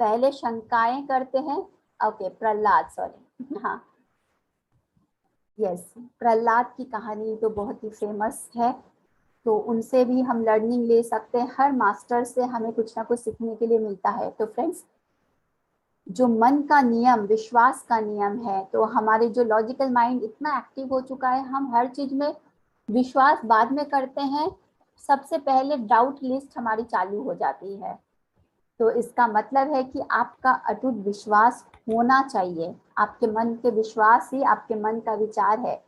पहले शंकाएं करते हैं। ओके, प्रहलाद, सॉरी, हाँ, यस, प्रहलाद की कहानी तो बहुत ही फेमस है। तो उनसे भी हम लर्निंग ले सकते हैं, हर मास्टर से हमें कुछ ना कुछ सीखने के लिए मिलता है। तो फ्रेंड्स, जो मन का नियम, विश्वास का नियम है, तो हमारे जो लॉजिकल माइंड इतना एक्टिव हो चुका है, हम हर चीज में विश्वास बाद में करते हैं, सबसे पहले डाउट लिस्ट हमारी चालू हो जाती है। तो इसका मतलब है कि आपका अटूट विश्वास होना चाहिए। आपके मन के विश्वास ही आपके मन का विचार है,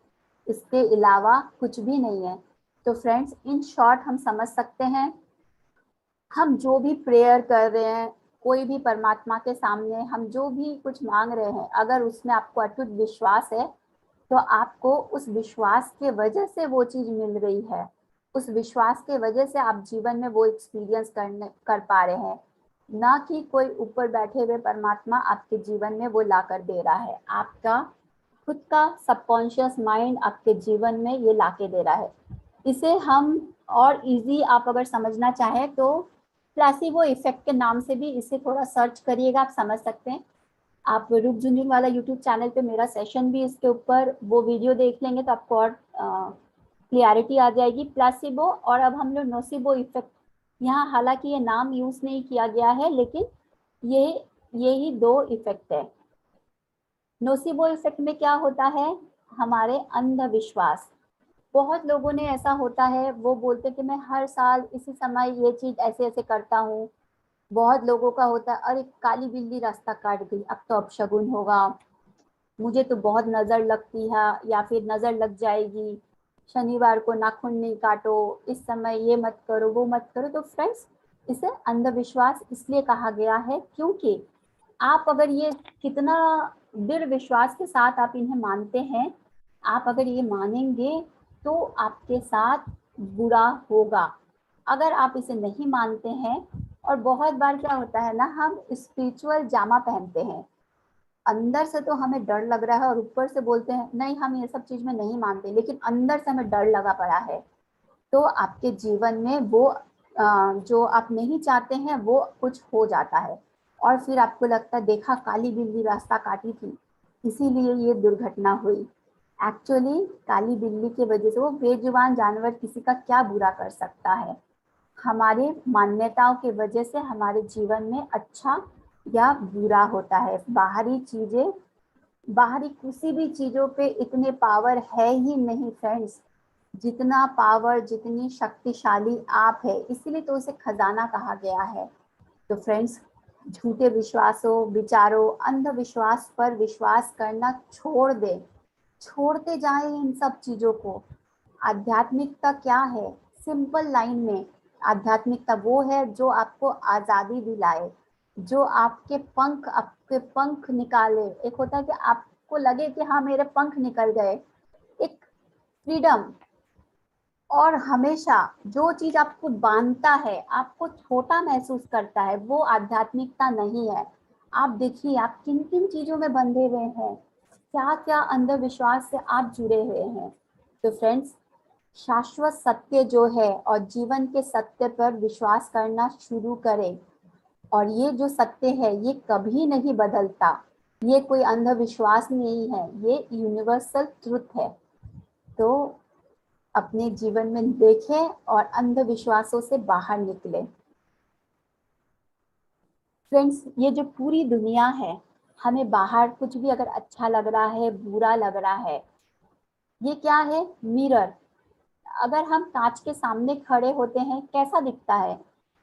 इसके अलावा कुछ भी नहीं है। तो फ्रेंड्स, इन शॉर्ट हम समझ सकते हैं, हम जो भी प्रेयर कर रहे हैं, कोई भी परमात्मा के सामने हम जो भी कुछ मांग रहे हैं, अगर उसमें आपको अटूट विश्वास है, तो आपको उस विश्वास के वजह से वो चीज मिल रही है, उस विश्वास के वजह से आप जीवन में वो एक्सपीरियंस कर पा रहे हैं, ना कि कोई ऊपर बैठे हुए परमात्मा आपके जीवन में वो ला कर दे रहा है। आपका खुद का सबकॉन्शियस माइंड आपके जीवन में ये ला के दे रहा है। इसे हम और इजी आप अगर समझना चाहें तो प्लासिबो इफेक्ट के नाम से भी इसे थोड़ा सर्च करिएगा, आप समझ सकते हैं। आप रूप झुनझुन वाला यूट्यूब चैनल पे मेरा सेशन भी इसके ऊपर, वो वीडियो देख लेंगे तो आपको और क्लियरिटी आ जाएगी। प्लासिबो और अब हम लोग नोसिबो इफेक्ट, यहाँ हालांकि ये नाम यूज नहीं किया गया है, लेकिन यही दो इफेक्ट है। नोसिबो इफेक्ट में क्या होता है, हमारे अंधविश्वास, बहुत लोगों ने ऐसा होता है, वो बोलते कि मैं हर साल इसी समय ये चीज ऐसे ऐसे करता हूँ, बहुत लोगों का होता है, अरे काली बिल्ली रास्ता काट गई, अब तो अपशगुन होगा, मुझे तो बहुत नजर लगती है, या फिर नजर लग जाएगी, शनिवार को नाखून नहीं काटो, इस समय ये मत करो वो मत करो। तो फ्रेंड्स, इसे अंधविश्वास इसलिए कहा गया है क्योंकि आप अगर ये कितना दृढ़ विश्वास के साथ आप इन्हें मानते हैं, आप अगर ये मानेंगे तो आपके साथ बुरा होगा। अगर आप इसे नहीं मानते हैं, और बहुत बार क्या होता है ना, हम स्पिरिचुअल जामा पहनते हैं, अंदर से तो हमें डर लग रहा है और ऊपर से बोलते हैं नहीं हम ये सब चीज में नहीं मानते, लेकिन अंदर से हमें डर लगा पड़ा है। तो आपके जीवन में वो जो आप नहीं चाहते हैं वो कुछ हो जाता है, और फिर आपको लगता है देखा काली बिल्ली रास्ता काटी थी, इसीलिए ये दुर्घटना हुई। एक्चुअली काली बिल्ली की वजह से, वो बेजुबान जानवर किसी का क्या बुरा कर सकता है। हमारे मान्यताओं की वजह से हमारे जीवन में अच्छा या बुरा होता है। बाहरी चीजें, बाहरी किसी भी चीजों पे इतने पावर है ही नहीं फ्रेंड्स, जितना पावर, जितनी शक्तिशाली आप है, इसीलिए तो उसे खजाना कहा गया है। तो फ्रेंड्स, झूठे विश्वासों, विचारों, अंधविश्वास पर विश्वास करना छोड़ दे, छोड़ते जाएं इन सब चीजों को। आध्यात्मिकता क्या है? सिंपल लाइन में, आध्यात्मिकता वो है जो आपको आजादी दिलाए, जो आपके पंख निकाले। एक होता है कि आपको लगे कि हाँ मेरे पंख निकल गए, एक फ्रीडम। और हमेशा जो चीज आपको बांधता है, आपको छोटा महसूस करता है, वो आध्यात्मिकता नहीं है। आप देखिए आप किन किन चीजों में बंधे हुए हैं, क्या क्या अंधविश्वास से आप जुड़े हुए हैं। तो फ्रेंड्स, शाश्वत सत्य जो है और जीवन के सत्य पर विश्वास करना शुरू करें। और ये जो सत्य है ये कभी नहीं बदलता, ये कोई अंधविश्वास नहीं है, ये यूनिवर्सल ट्रुथ है। तो अपने जीवन में देखें और अंधविश्वासों से बाहर निकले। फ्रेंड्स, ये जो पूरी दुनिया है, हमें बाहर कुछ भी अगर अच्छा लग रहा है, बुरा लग रहा है, ये क्या है? मिरर। अगर हम कांच के सामने खड़े होते हैं, कैसा दिखता है?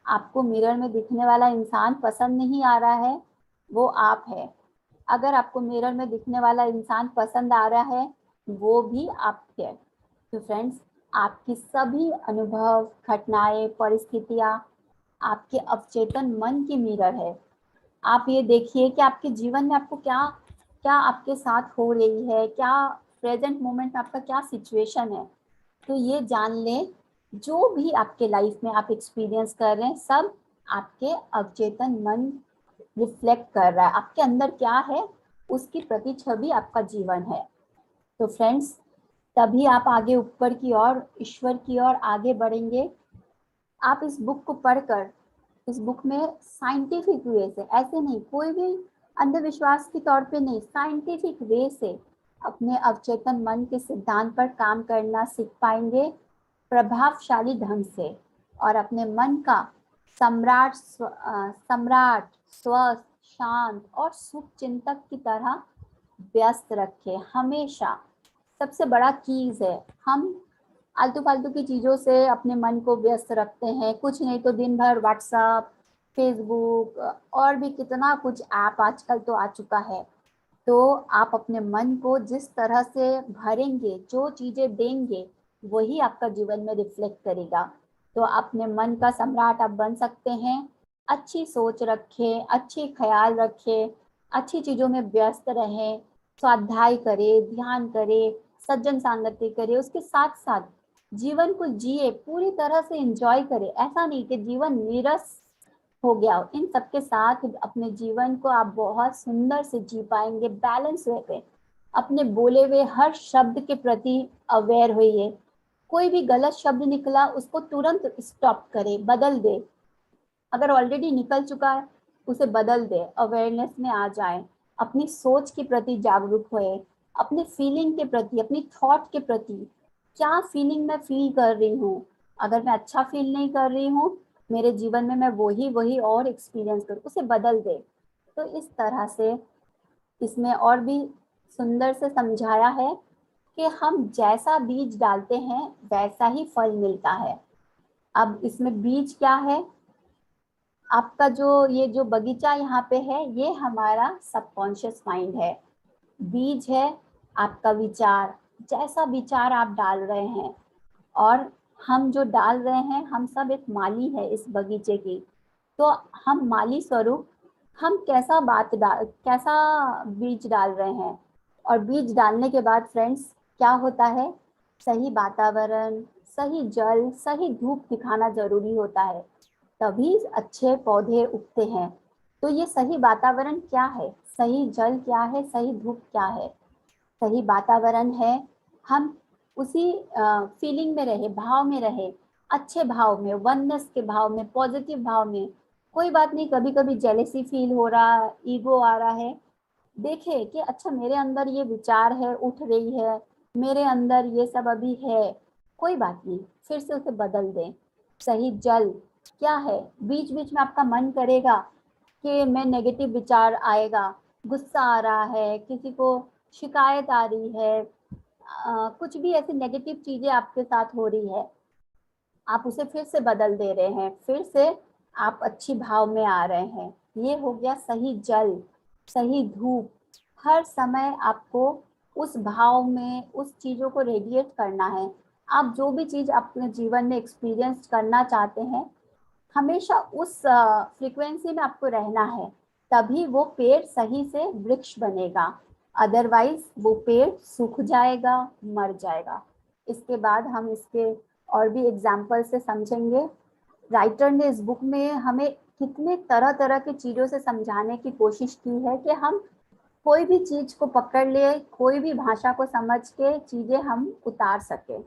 आपको मिरर में दिखने वाला इंसान पसंद नहीं आ रहा है, वो आप है। अगर आपको मिरर में दिखने वाला इंसान पसंद आ रहा है, वो भी आप है। तो फ्रेंड्स, आपकी सभी अनुभव, घटनाएं, परिस्थितियां आपके अवचेतन मन की मिरर है। आप ये देखिए कि आपके जीवन में आपको क्या क्या आपके साथ हो रही है, क्या प्रेजेंट मोमेंट आपका क्या सिचुएशन है। तो ये जान लें, जो भी आपके लाइफ में आप एक्सपीरियंस कर रहे हैं, सब आपके अवचेतन मन रिफ्लेक्ट कर रहा है। आपके अंदर क्या है, उसकी प्रति छवि आपका जीवन है। तो फ्रेंड्स, तभी आप आगे ऊपर की ओर, ईश्वर की ओर आगे बढ़ेंगे। आप इस बुक को पढ़कर, इस बुक में साइंटिफिक वे से, ऐसे नहीं कोई भी अंधविश्वास के तौर पे नहीं, साइंटिफिक वे से अपने अवचेतन मन के सिद्धांत पर काम करना सीख पाएंगे प्रभावशाली ढंग से, और अपने मन का सम्राट, स्वस्थ, शांत और शुभ चिंतक की तरह व्यस्त रखे हमेशा। सबसे बड़ा चीज है, हम आलतू फालतू की चीजों से अपने मन को व्यस्त रखते हैं, कुछ नहीं तो दिन भर व्हाट्सएप, फेसबुक और भी कितना कुछ ऐप आजकल तो आ चुका है। तो आप अपने मन को जिस तरह से भरेंगे, जो चीजें देंगे, वही आपका जीवन में रिफ्लेक्ट करेगा। तो अपने मन का सम्राट आप बन सकते हैं। अच्छी सोच रखें, अच्छी ख्याल रखें, अच्छी चीजों में व्यस्त रहें, स्वाध्याय करें, ध्यान करें, सज्जन संगति करें, उसके साथ साथ जीवन को जिए, पूरी तरह से एंजॉय करें। ऐसा नहीं कि जीवन नीरस हो गया हो, इन सबके साथ अपने जीवन को आप बहुत सुंदर से जी पाएंगे, बैलेंस वे पे। अपने बोले हुए हर शब्द के प्रति अवेयर होइए। कोई भी गलत शब्द निकला, उसको तुरंत स्टॉप करे, बदल दे। अगर ऑलरेडी निकल चुका है, उसे बदल दे, अवेयरनेस में आ जाए, अपनी सोच के प्रति जागरूक होए, अपने फीलिंग के प्रति, अपनी थॉट के प्रति, क्या फीलिंग मैं फील कर रही हूँ। अगर मैं अच्छा फील नहीं कर रही हूँ, मेरे जीवन में मैं वही वही और एक्सपीरियंस करूँ, उसे बदल दे। तो इस तरह से इसमें और भी सुंदर से समझाया है कि हम जैसा बीज डालते हैं वैसा ही फल मिलता है। अब इसमें बीज क्या है? आपका जो ये जो बगीचा यहाँ पे है, ये हमारा सबकॉन्शियस माइंड है। बीज है आपका विचार, जैसा विचार आप डाल रहे हैं, और हम जो डाल रहे हैं, हम सब एक माली है इस बगीचे की। तो हम माली स्वरूप, हम कैसा बीज डाल रहे हैं। और बीज डालने के बाद फ्रेंड्स क्या होता है, सही वातावरण, सही जल, सही धूप दिखाना जरूरी होता है, तभी अच्छे पौधे उगते हैं। तो ये सही वातावरण क्या है, सही जल क्या है, सही धूप क्या है। सही वातावरण है, हम उसी फीलिंग में रहे, भाव में रहे, अच्छे भाव में, वननेस के भाव में, पॉजिटिव भाव में। कोई बात नहीं, कभी कभी जेलेसी फील हो रहा, ईगो आ रहा है, देखे कि अच्छा मेरे अंदर ये विचार है, उठ रही है, मेरे अंदर ये सब अभी है, कोई बात नहीं, फिर से उसे बदल दें। सही जल क्या है, बीच बीच में आपका मन करेगा कि मैं नेगेटिव विचार आएगा, गुस्सा आ रहा है, किसी को शिकायत आ रही है, कुछ भी ऐसी नेगेटिव चीजें आपके साथ हो रही है, आप उसे फिर से बदल दे रहे हैं, फिर से आप अच्छी भाव में आ रहे हैं। ये हो गया सही जल, सही धूप। हर समय आपको उस भाव में उस चीजों को रेडिएट करना है। आप जो भी चीज अपने जीवन में एक्सपीरियंस करना चाहते हैं, हमेशा उस फ्रीक्वेंसी में आपको रहना है, तभी वो पेड़ सही से वृक्ष बनेगा। अदरवाइज वो पेड़ सूख जाएगा, मर जाएगा। इसके बाद हम इसके और भी एग्जाम्पल से समझेंगे। राइटर ने इस बुक में हमें कितने तरह तरह की चीजों से समझाने की कोशिश की है कि हम कोई भी चीज को पकड़ लिए, कोई भी भाषा को समझ के चीजें हम उतार सके।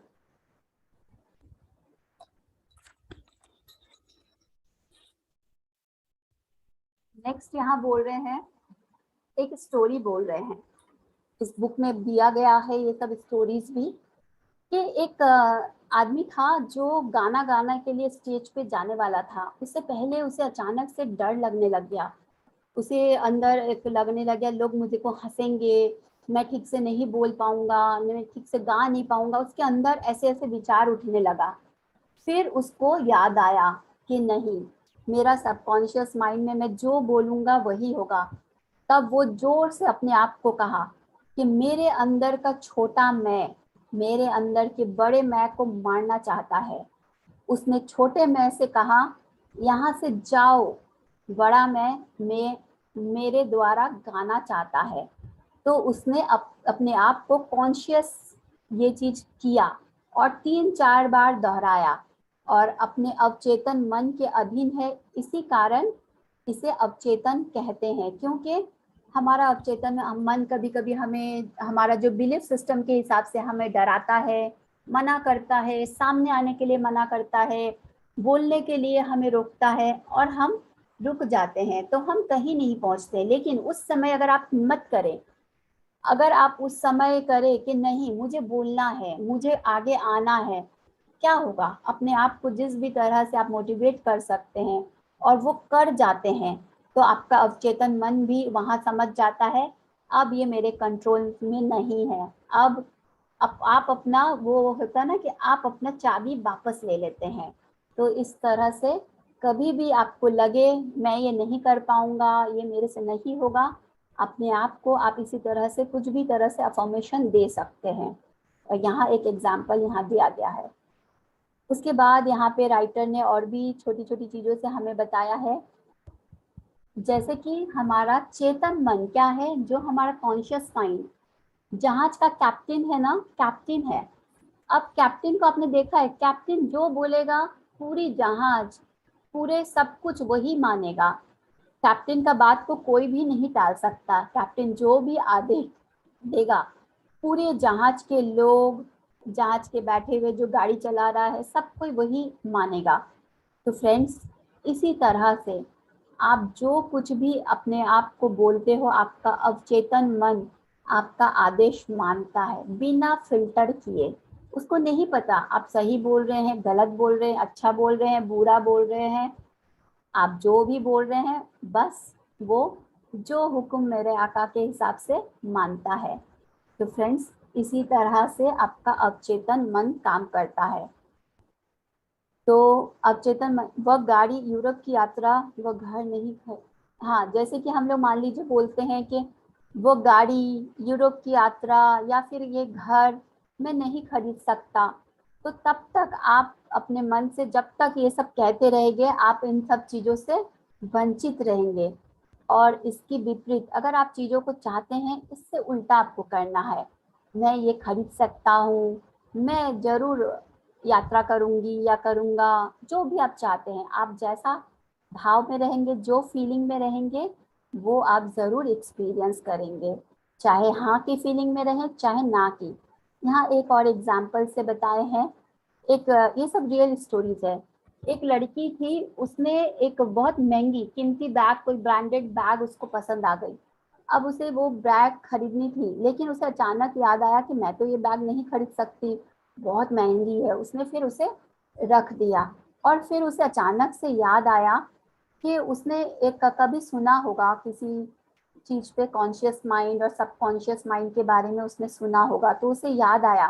नेक्स्ट यहाँ बोल रहे हैं, एक स्टोरी बोल रहे हैं, इस बुक में दिया गया है ये सब स्टोरीज भी, कि एक आदमी था जो गाना गाने के लिए स्टेज पे जाने वाला था। उससे पहले उसे अचानक से डर लगने लग गया, उसे अंदर एक लगने लग गया लोग मुझे को हंसेंगे, मैं ठीक से नहीं बोल पाऊंगा, मैं ठीक से गा नहीं पाऊंगा। उसके अंदर ऐसे ऐसे विचार उठने लगा। फिर उसको याद आया कि नहीं, मेरा सबकॉन्शियस माइंड में मैं जो बोलूंगा वही होगा। तब वो जोर से अपने आप को कहा कि मेरे अंदर का छोटा मैं मेरे अंदर के बड़े मैं को मारना चाहता है। उसने छोटे मैं से कहा, यहाँ से जाओ, बड़ा मैं मेरे द्वारा गाना चाहता है। तो उसने अपने आप को कॉन्शियस ये चीज किया और 3-4 बार दोहराया, और अपने अवचेतन मन के अधीन है। इसी कारण इसे अवचेतन कहते हैं, क्योंकि हमारा अवचेतन मन कभी कभी हमें हमारा जो बिलीफ सिस्टम के हिसाब से हमें डराता है, मना करता है, सामने आने के लिए मना करता है, बोलने के लिए हमें रोकता है, और हम रुक जाते हैं, तो हम कहीं नहीं पहुंचते। लेकिन उस समय अगर आप हिम्मत करें, अगर आप उस समय करें कि नहीं मुझे बोलना है, मुझे आगे आना है, क्या होगा, अपने आप को जिस भी तरह से आप मोटिवेट कर सकते हैं और वो कर जाते हैं, तो आपका अवचेतन मन भी वहां समझ जाता है अब ये मेरे कंट्रोल में नहीं है। अब आप अपना वो होता है ना कि आप अपना चाबी वापस ले लेते हैं। तो इस तरह से कभी भी आपको लगे मैं ये नहीं कर पाऊंगा, ये मेरे से नहीं होगा, अपने आप को आप इसी तरह से कुछ भी तरह से अफर्मेशन दे सकते हैं। और यहाँ एक एग्जाम्पल यहाँ दिया गया है। उसके बाद यहाँ पे राइटर ने और भी छोटी छोटी चीजों से हमें बताया है, जैसे कि हमारा चेतन मन क्या है, जो हमारा कॉन्शियस माइंड जहाज का कैप्टन है ना, कैप्टन है। अब कैप्टन को आपने देखा है, कैप्टन जो बोलेगा पूरी जहाज, पूरे सब कुछ वही मानेगा। कैप्टन का बात को कोई भी नहीं टाल सकता। कैप्टन जो भी आदेश देगा, पूरे जहाज के लोग, जहाज के बैठे हुए जो गाड़ी चला रहा है, सब कोई वही मानेगा। तो फ्रेंड्स, इसी तरह से आप जो कुछ भी अपने आप को बोलते हो, आपका अवचेतन मन आपका आदेश मानता है बिना फिल्टर किए। उसको नहीं पता आप सही बोल रहे हैं, गलत बोल रहे हैं, अच्छा बोल रहे हैं, बुरा बोल रहे हैं, आप जो भी बोल रहे हैं, बस वो जो हुक्म मेरे आका के हिसाब से मानता है। तो फ्रेंड्स, इसी तरह से आपका अवचेतन मन काम करता है। तो अब चेतन वह गाड़ी यूरोप की यात्रा वह घर नहीं है। हाँ, जैसे कि हम लोग मान लीजिए बोलते हैं कि वो गाड़ी, यूरोप की यात्रा या फिर ये घर मैं नहीं खरीद सकता, तो तब तक आप अपने मन से जब तक ये सब कहते रहेंगे आप इन सब चीजों से वंचित रहेंगे। और इसकी विपरीत अगर आप चीजों को चाहते हैं, इससे उल्टा आपको करना है। मैं ये खरीद सकता हूँ, मैं जरूर यात्रा करूंगी या करूंगा, जो भी आप चाहते हैं, आप जैसा भाव में रहेंगे, जो फीलिंग में रहेंगे, वो आप जरूर एक्सपीरियंस करेंगे, चाहे हाँ की फीलिंग में रहें चाहे ना की। यहाँ एक और एग्जाम्पल से बताए हैं। एक ये सब रियल स्टोरीज है। एक लड़की थी, उसने एक बहुत महंगी कीमती बैग, कोई ब्रांडेड बैग उसको पसंद आ गई। अब उसे वो बैग खरीदनी थी, लेकिन उसे अचानक याद आया कि मैं तो ये बैग नहीं खरीद सकती, बहुत महंगी है। उसने फिर उसे रख दिया। और फिर उसे अचानक से याद आया कि उसने एक कभी सुना होगा किसी चीज पे, कॉन्शियस माइंड और सबकॉन्शियस माइंड के बारे में उसने सुना होगा। तो उसे याद आया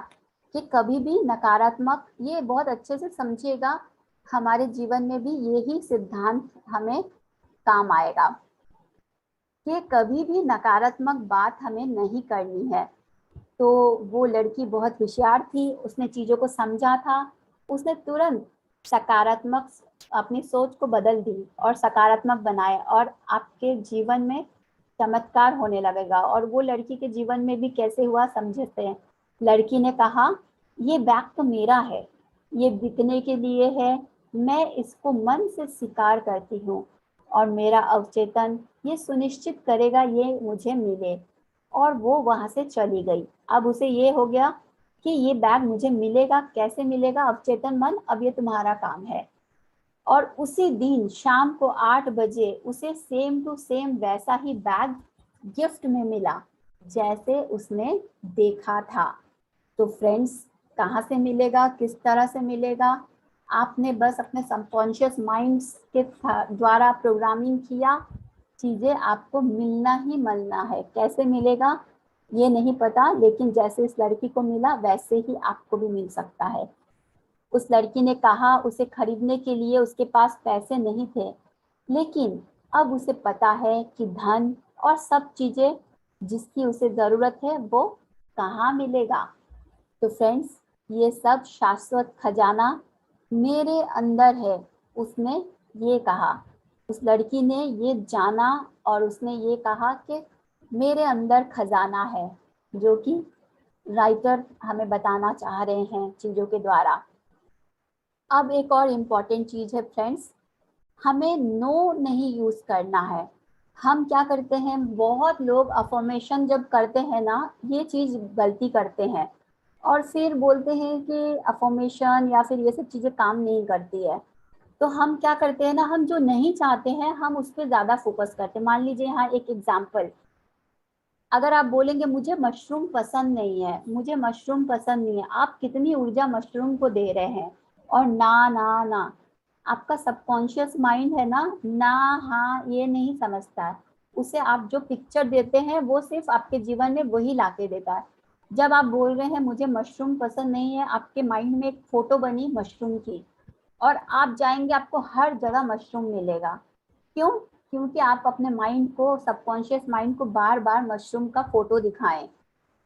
कि कभी भी नकारात्मक, ये बहुत अच्छे से समझिएगा, हमारे जीवन में भी यही सिद्धांत हमें काम आएगा कि कभी भी नकारात्मक बात हमें नहीं करनी है। तो वो लड़की बहुत होशियार थी, उसने चीजों को समझा था। उसने तुरंत सकारात्मक अपनी सोच को बदल दी और सकारात्मक बनाए, और आपके जीवन में चमत्कार होने लगेगा। और वो लड़की के जीवन में भी कैसे हुआ समझते हैं। लड़की ने कहा, ये बैग तो मेरा है, ये बिकने के लिए है, मैं इसको मन से स्वीकार करती हूँ और मेरा अवचेतन ये सुनिश्चित करेगा ये मुझे मिले। और वो वहां से चली गई। अब उसे ये हो गया कि ये बैग मुझे मिलेगा, कैसे मिलेगा, अवचेतन मन अब ये तुम्हारा काम है। और उसी दिन शाम को 8 बजे उसे सेम टू सेम वैसा ही बैग गिफ्ट में मिला जैसे उसने देखा था। तो फ्रेंड्स, कहाँ से मिलेगा, किस तरह से मिलेगा? आपने बस अपने सबकॉन्शियस माइंड के द्वारा प्रोग्रामिंग किया, चीजें आपको मिलना ही मिलना है। कैसे मिलेगा ये नहीं पता, लेकिन जैसे इस लड़की को मिला वैसे ही आपको भी मिल सकता है। उस लड़की ने कहा उसे खरीदने के लिए उसके पास पैसे नहीं थे, लेकिन अब उसे पता है कि धन और सब चीजें जिसकी उसे जरूरत है वो कहाँ मिलेगा। तो फ्रेंड्स, ये सब शाश्वत खजाना मेरे अंदर है, उसने ये कहा। उस लड़की ने ये जाना और उसने ये कहा कि मेरे अंदर खजाना है, जो कि राइटर हमें बताना चाह रहे हैं चीजों के द्वारा। अब एक और इम्पॉर्टेंट चीज है फ्रेंड्स, हमें नो नहीं यूज करना है। हम क्या करते हैं, बहुत लोग अफर्मेशन जब करते हैं ना, ये चीज गलती करते हैं और फिर बोलते हैं कि अफर्मेशन या फिर ये सब चीजें काम नहीं करती है। तो हम क्या करते हैं ना, हम जो नहीं चाहते हैं हम उस पर ज्यादा फोकस करते हैं। मान लीजिए यहाँ एक एग्जाम्पल, अगर आप बोलेंगे मुझे मशरूम पसंद नहीं है, मुझे मशरूम पसंद नहीं है, आप कितनी ऊर्जा मशरूम को दे रहे हैं। और ना ना ना, आपका सबकॉन्शियस माइंड है ना, ना हाँ ये नहीं समझता है। उसे आप जो पिक्चर देते हैं वो सिर्फ आपके जीवन में वही लाके देता है। जब आप बोल रहे हैं मुझे मशरूम पसंद नहीं है, आपके माइंड में एक फोटो बनी मशरूम की, और आप जाएंगे आपको हर जगह मशरूम मिलेगा। क्यों? क्योंकि आप अपने माइंड को, सबकॉन्शियस माइंड को बार बार मशरूम का फोटो दिखाएं,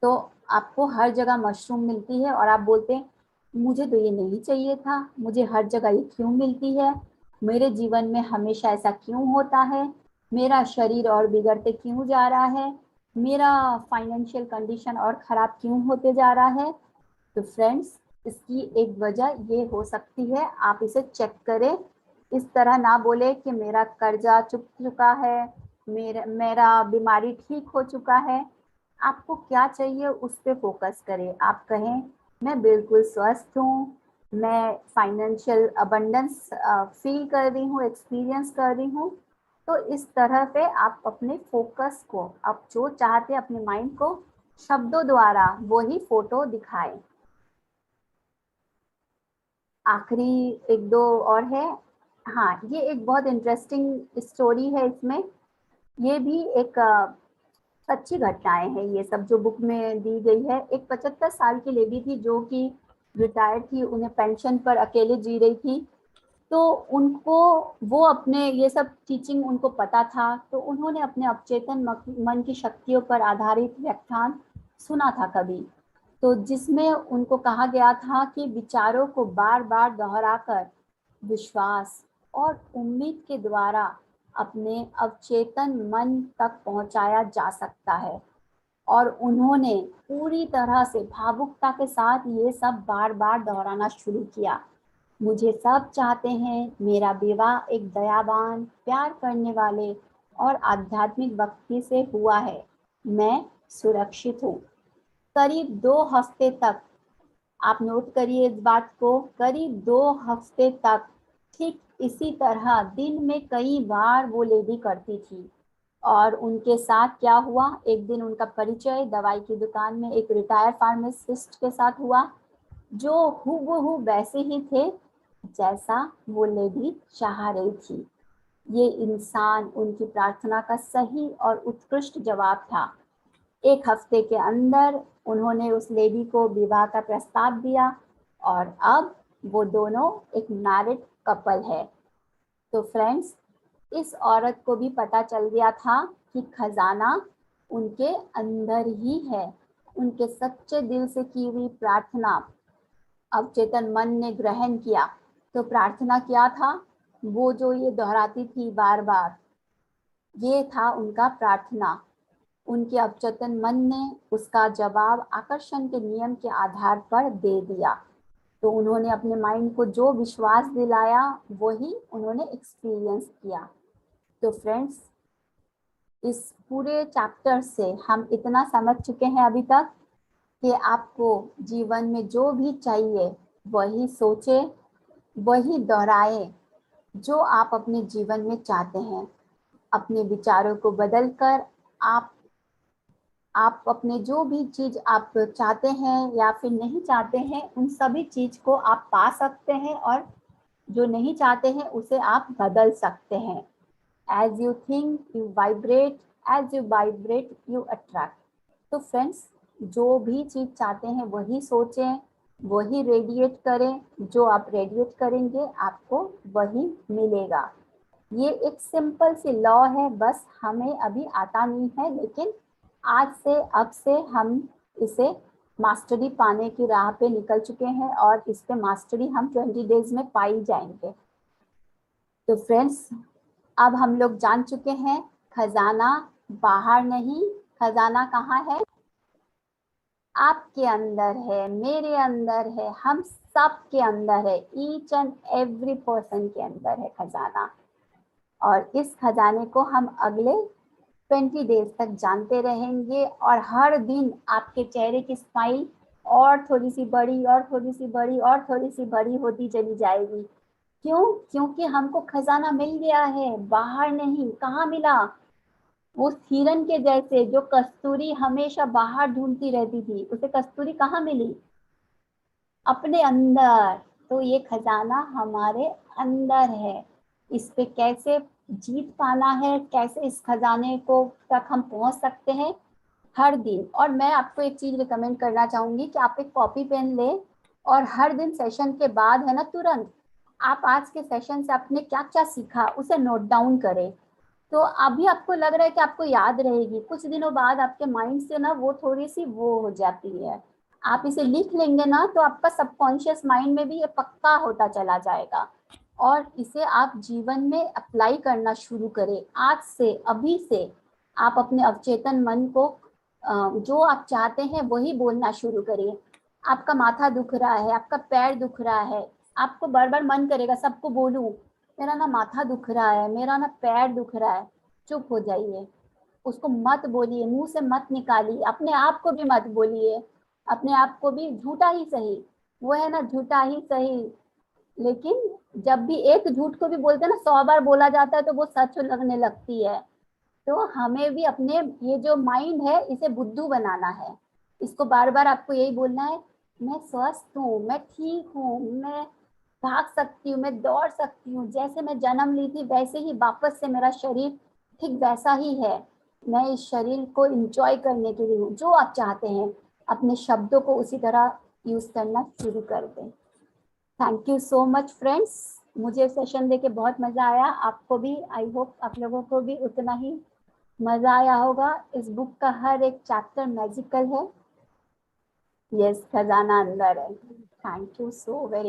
तो आपको हर जगह मशरूम मिलती है। और आप बोलते हैं मुझे तो ये नहीं चाहिए था, मुझे हर जगह ये क्यों मिलती है, मेरे जीवन में हमेशा ऐसा क्यों होता है, मेरा शरीर और बिगड़ते क्यों जा रहा है, मेरा फाइनेंशियल कंडीशन और खराब क्यों होते जा रहा है। तो फ्रेंड्स, इसकी एक वजह ये हो सकती है, आप इसे चेक करें। इस तरह ना बोले कि मेरा कर्जा चुक चुका है, मेरा बीमारी ठीक हो चुका है। आपको क्या चाहिए उस पर फोकस करें। आप कहें मैं बिल्कुल स्वस्थ हूँ, मैं फाइनेंशियल अबंडेंस फील कर रही हूँ, एक्सपीरियंस कर रही हूँ। तो इस तरह पे आप अपने फोकस को, आप जो चाहते हैं अपने माइंड को शब्दों द्वारा वही फोटो दिखाएं। आखिरी एक दो और है। हाँ, ये एक बहुत इंटरेस्टिंग स्टोरी है इसमें। ये भी एक सच्ची घटनाएं हैं ये सब जो बुक में दी गई है। एक 75 साल की लेडी थी जो कि रिटायर्ड थी, उन्हें पेंशन पर अकेले जी रही थी। तो उनको वो अपने ये सब टीचिंग उनको पता था, तो उन्होंने अपने अवचेतन मन की शक्तियों पर आधारित व्याख्यान सुना था कभी, तो जिसमें उनको कहा गया था कि विचारों को बार बार दोहराकर विश्वास और उम्मीद के द्वारा अपने अवचेतन मन तक पहुंचाया जा सकता है। और उन्होंने पूरी तरह से भावुकता के साथ ये सब बार बार दोहराना शुरू किया। मुझे सब चाहते हैं, मेरा विवाह एक दयावान, प्यार करने वाले और आध्यात्मिक व्यक्ति से हुआ है, मैं सुरक्षित हूँ। करीब 2 हफ्ते तक, आप नोट करिए इस बात को, करीब 2 हफ्ते तक ठीक इसी तरह दिन में कई बार वो लेडी करती थी। और उनके साथ क्या हुआ, एक दिन उनका परिचय दवाई की दुकान में एक रिटायर्ड फार्मासिस्ट के साथ हुआ, जो हूबहू वैसे ही थे जैसा वो लेडी चाह रही थी। ये इंसान उनकी प्रार्थना का सही और उत्कृष्ट जवाब था। 1 हफ्ते के अंदर उन्होंने उस लेडी को विवाह का प्रस्ताव दिया और अब वो दोनों एक मैरिड कपल है। तो फ्रेंड्स, इस औरत को भी पता चल गया था कि खजाना उनके अंदर ही है। उनके सच्चे दिल से की हुई प्रार्थना अवचेतन मन ने ग्रहण किया। तो प्रार्थना क्या था, वो जो ये दोहराती थी बार बार, ये था उनका प्रार्थना। उनके अवचेतन मन ने उसका जवाब आकर्षण के नियम के आधार पर दे दिया। तो उन्होंने अपने माइंड को जो विश्वास दिलाया वही उन्होंने एक्सपीरियंस किया। तो फ्रेंड्स, इस पूरे चैप्टर से हम इतना समझ चुके हैं अभी तक कि आपको जीवन में जो भी चाहिए वही सोचे, वही दोहराए जो आप अपने जीवन में चाहते हैं। अपने विचारों को बदलकर आप अपने जो भी चीज आप चाहते हैं या फिर नहीं चाहते हैं, उन सभी चीज को आप पा सकते हैं, और जो नहीं चाहते हैं उसे आप बदल सकते हैं। As you think, you vibrate. As you vibrate, you attract. तो फ्रेंड्स, जो भी चीज चाहते हैं वही सोचें, वही रेडिएट करें। जो आप रेडिएट करेंगे आपको वही मिलेगा। ये एक सिंपल सी लॉ है, बस हमें अभी आता नहीं है, लेकिन आज से अब से हम इसे मास्टरी पाने की राह पे निकल चुके हैं और इस पे मास्टरी हम 20 डेज में पाई जाएंगे। तो फ्रेंड्स, अब हम लोग जान चुके हैं खजाना बाहर नहीं, खजाना कहाँ है, आपके अंदर है, मेरे अंदर है, हम सब के अंदर है। ईच एंड एवरी पर्सन के अंदर है खजाना। और इस खजाने को हम अगले 20 डेज तक जानते रहेंगे, और हर दिन आपके चेहरे की स्माइल और थोड़ी सी बड़ी और थोड़ी सी बड़ी और थोड़ी सी बड़ी होती चली जाएगी। क्यों? क्योंकि हमको खजाना मिल गया है, बाहर नहीं। कहाँ मिला? वो हिरन के जैसे जो कस्तूरी हमेशा बाहर ढूंढती रहती थी, उसे कस्तूरी कहाँ मिली? अपने अंदर। तो ये खजाना हमारे अंदर है। इस पे कैसे जीत पाना है, कैसे इस खजाने को तक हम पहुंच सकते हैं, हर दिन। और मैं आपको एक चीज रिकमेंड करना चाहूंगी कि आप एक कॉपी पेन ले और हर दिन सेशन के बाद है ना, तुरंत आप आज के सेशन से आपने क्या क्या सीखा उसे नोट डाउन करें। तो अभी आपको लग रहा है कि आपको याद रहेगी, कुछ दिनों बाद आपके माइंड से ना वो थोड़ी सी वो हो जाती है। आप इसे लिख लेंगे ना तो आपका सबकॉन्शियस माइंड में भी ये पक्का होता चला जाएगा, और इसे आप जीवन में अप्लाई करना शुरू करें आज से, अभी से। आप अपने अवचेतन मन को जो आप चाहते हैं वही बोलना शुरू करिए। आपका माथा दुख रहा है, आपका पैर दुख रहा है, आपको बार बार मन करेगा सबको बोलूं, मेरा ना माथा दुख रहा है, मेरा ना पैर दुख रहा है। चुप हो जाइए, उसको मत बोलिए, मुंह से मत निकालिए, अपने आप को भी मत बोलिए। अपने आप को भी झूठा ही सही, वो है ना, झूठा ही सही, लेकिन जब भी एक झूठ को भी बोलते हैं ना 100 बार बोला जाता है तो वो सच लगने लगती है। तो हमें भी अपने ये जो माइंड है इसे बुद्धू बनाना है। इसको बार बार आपको यही बोलना है, मैं स्वस्थ हूँ, मैं ठीक हूँ, मैं भाग सकती हूँ, मैं दौड़ सकती हूँ, जैसे मैं जन्म ली थी वैसे ही वापस से मेरा शरीर ठीक वैसा ही है। मैं इस शरीर को एंजॉय करने के लिए हूँ। जो आप चाहते हैं अपने शब्दों को उसी तरह यूज करना शुरू कर दें। Thank you so much friends. मुझे सेशन देके बहुत मजा आया, आपको भी, आई होप आप लोगों को भी उतना ही मजा आया होगा। इस बुक का हर एक चैप्टर मैजिकल है। यस, खजाना अंदर है। Thank you so very much.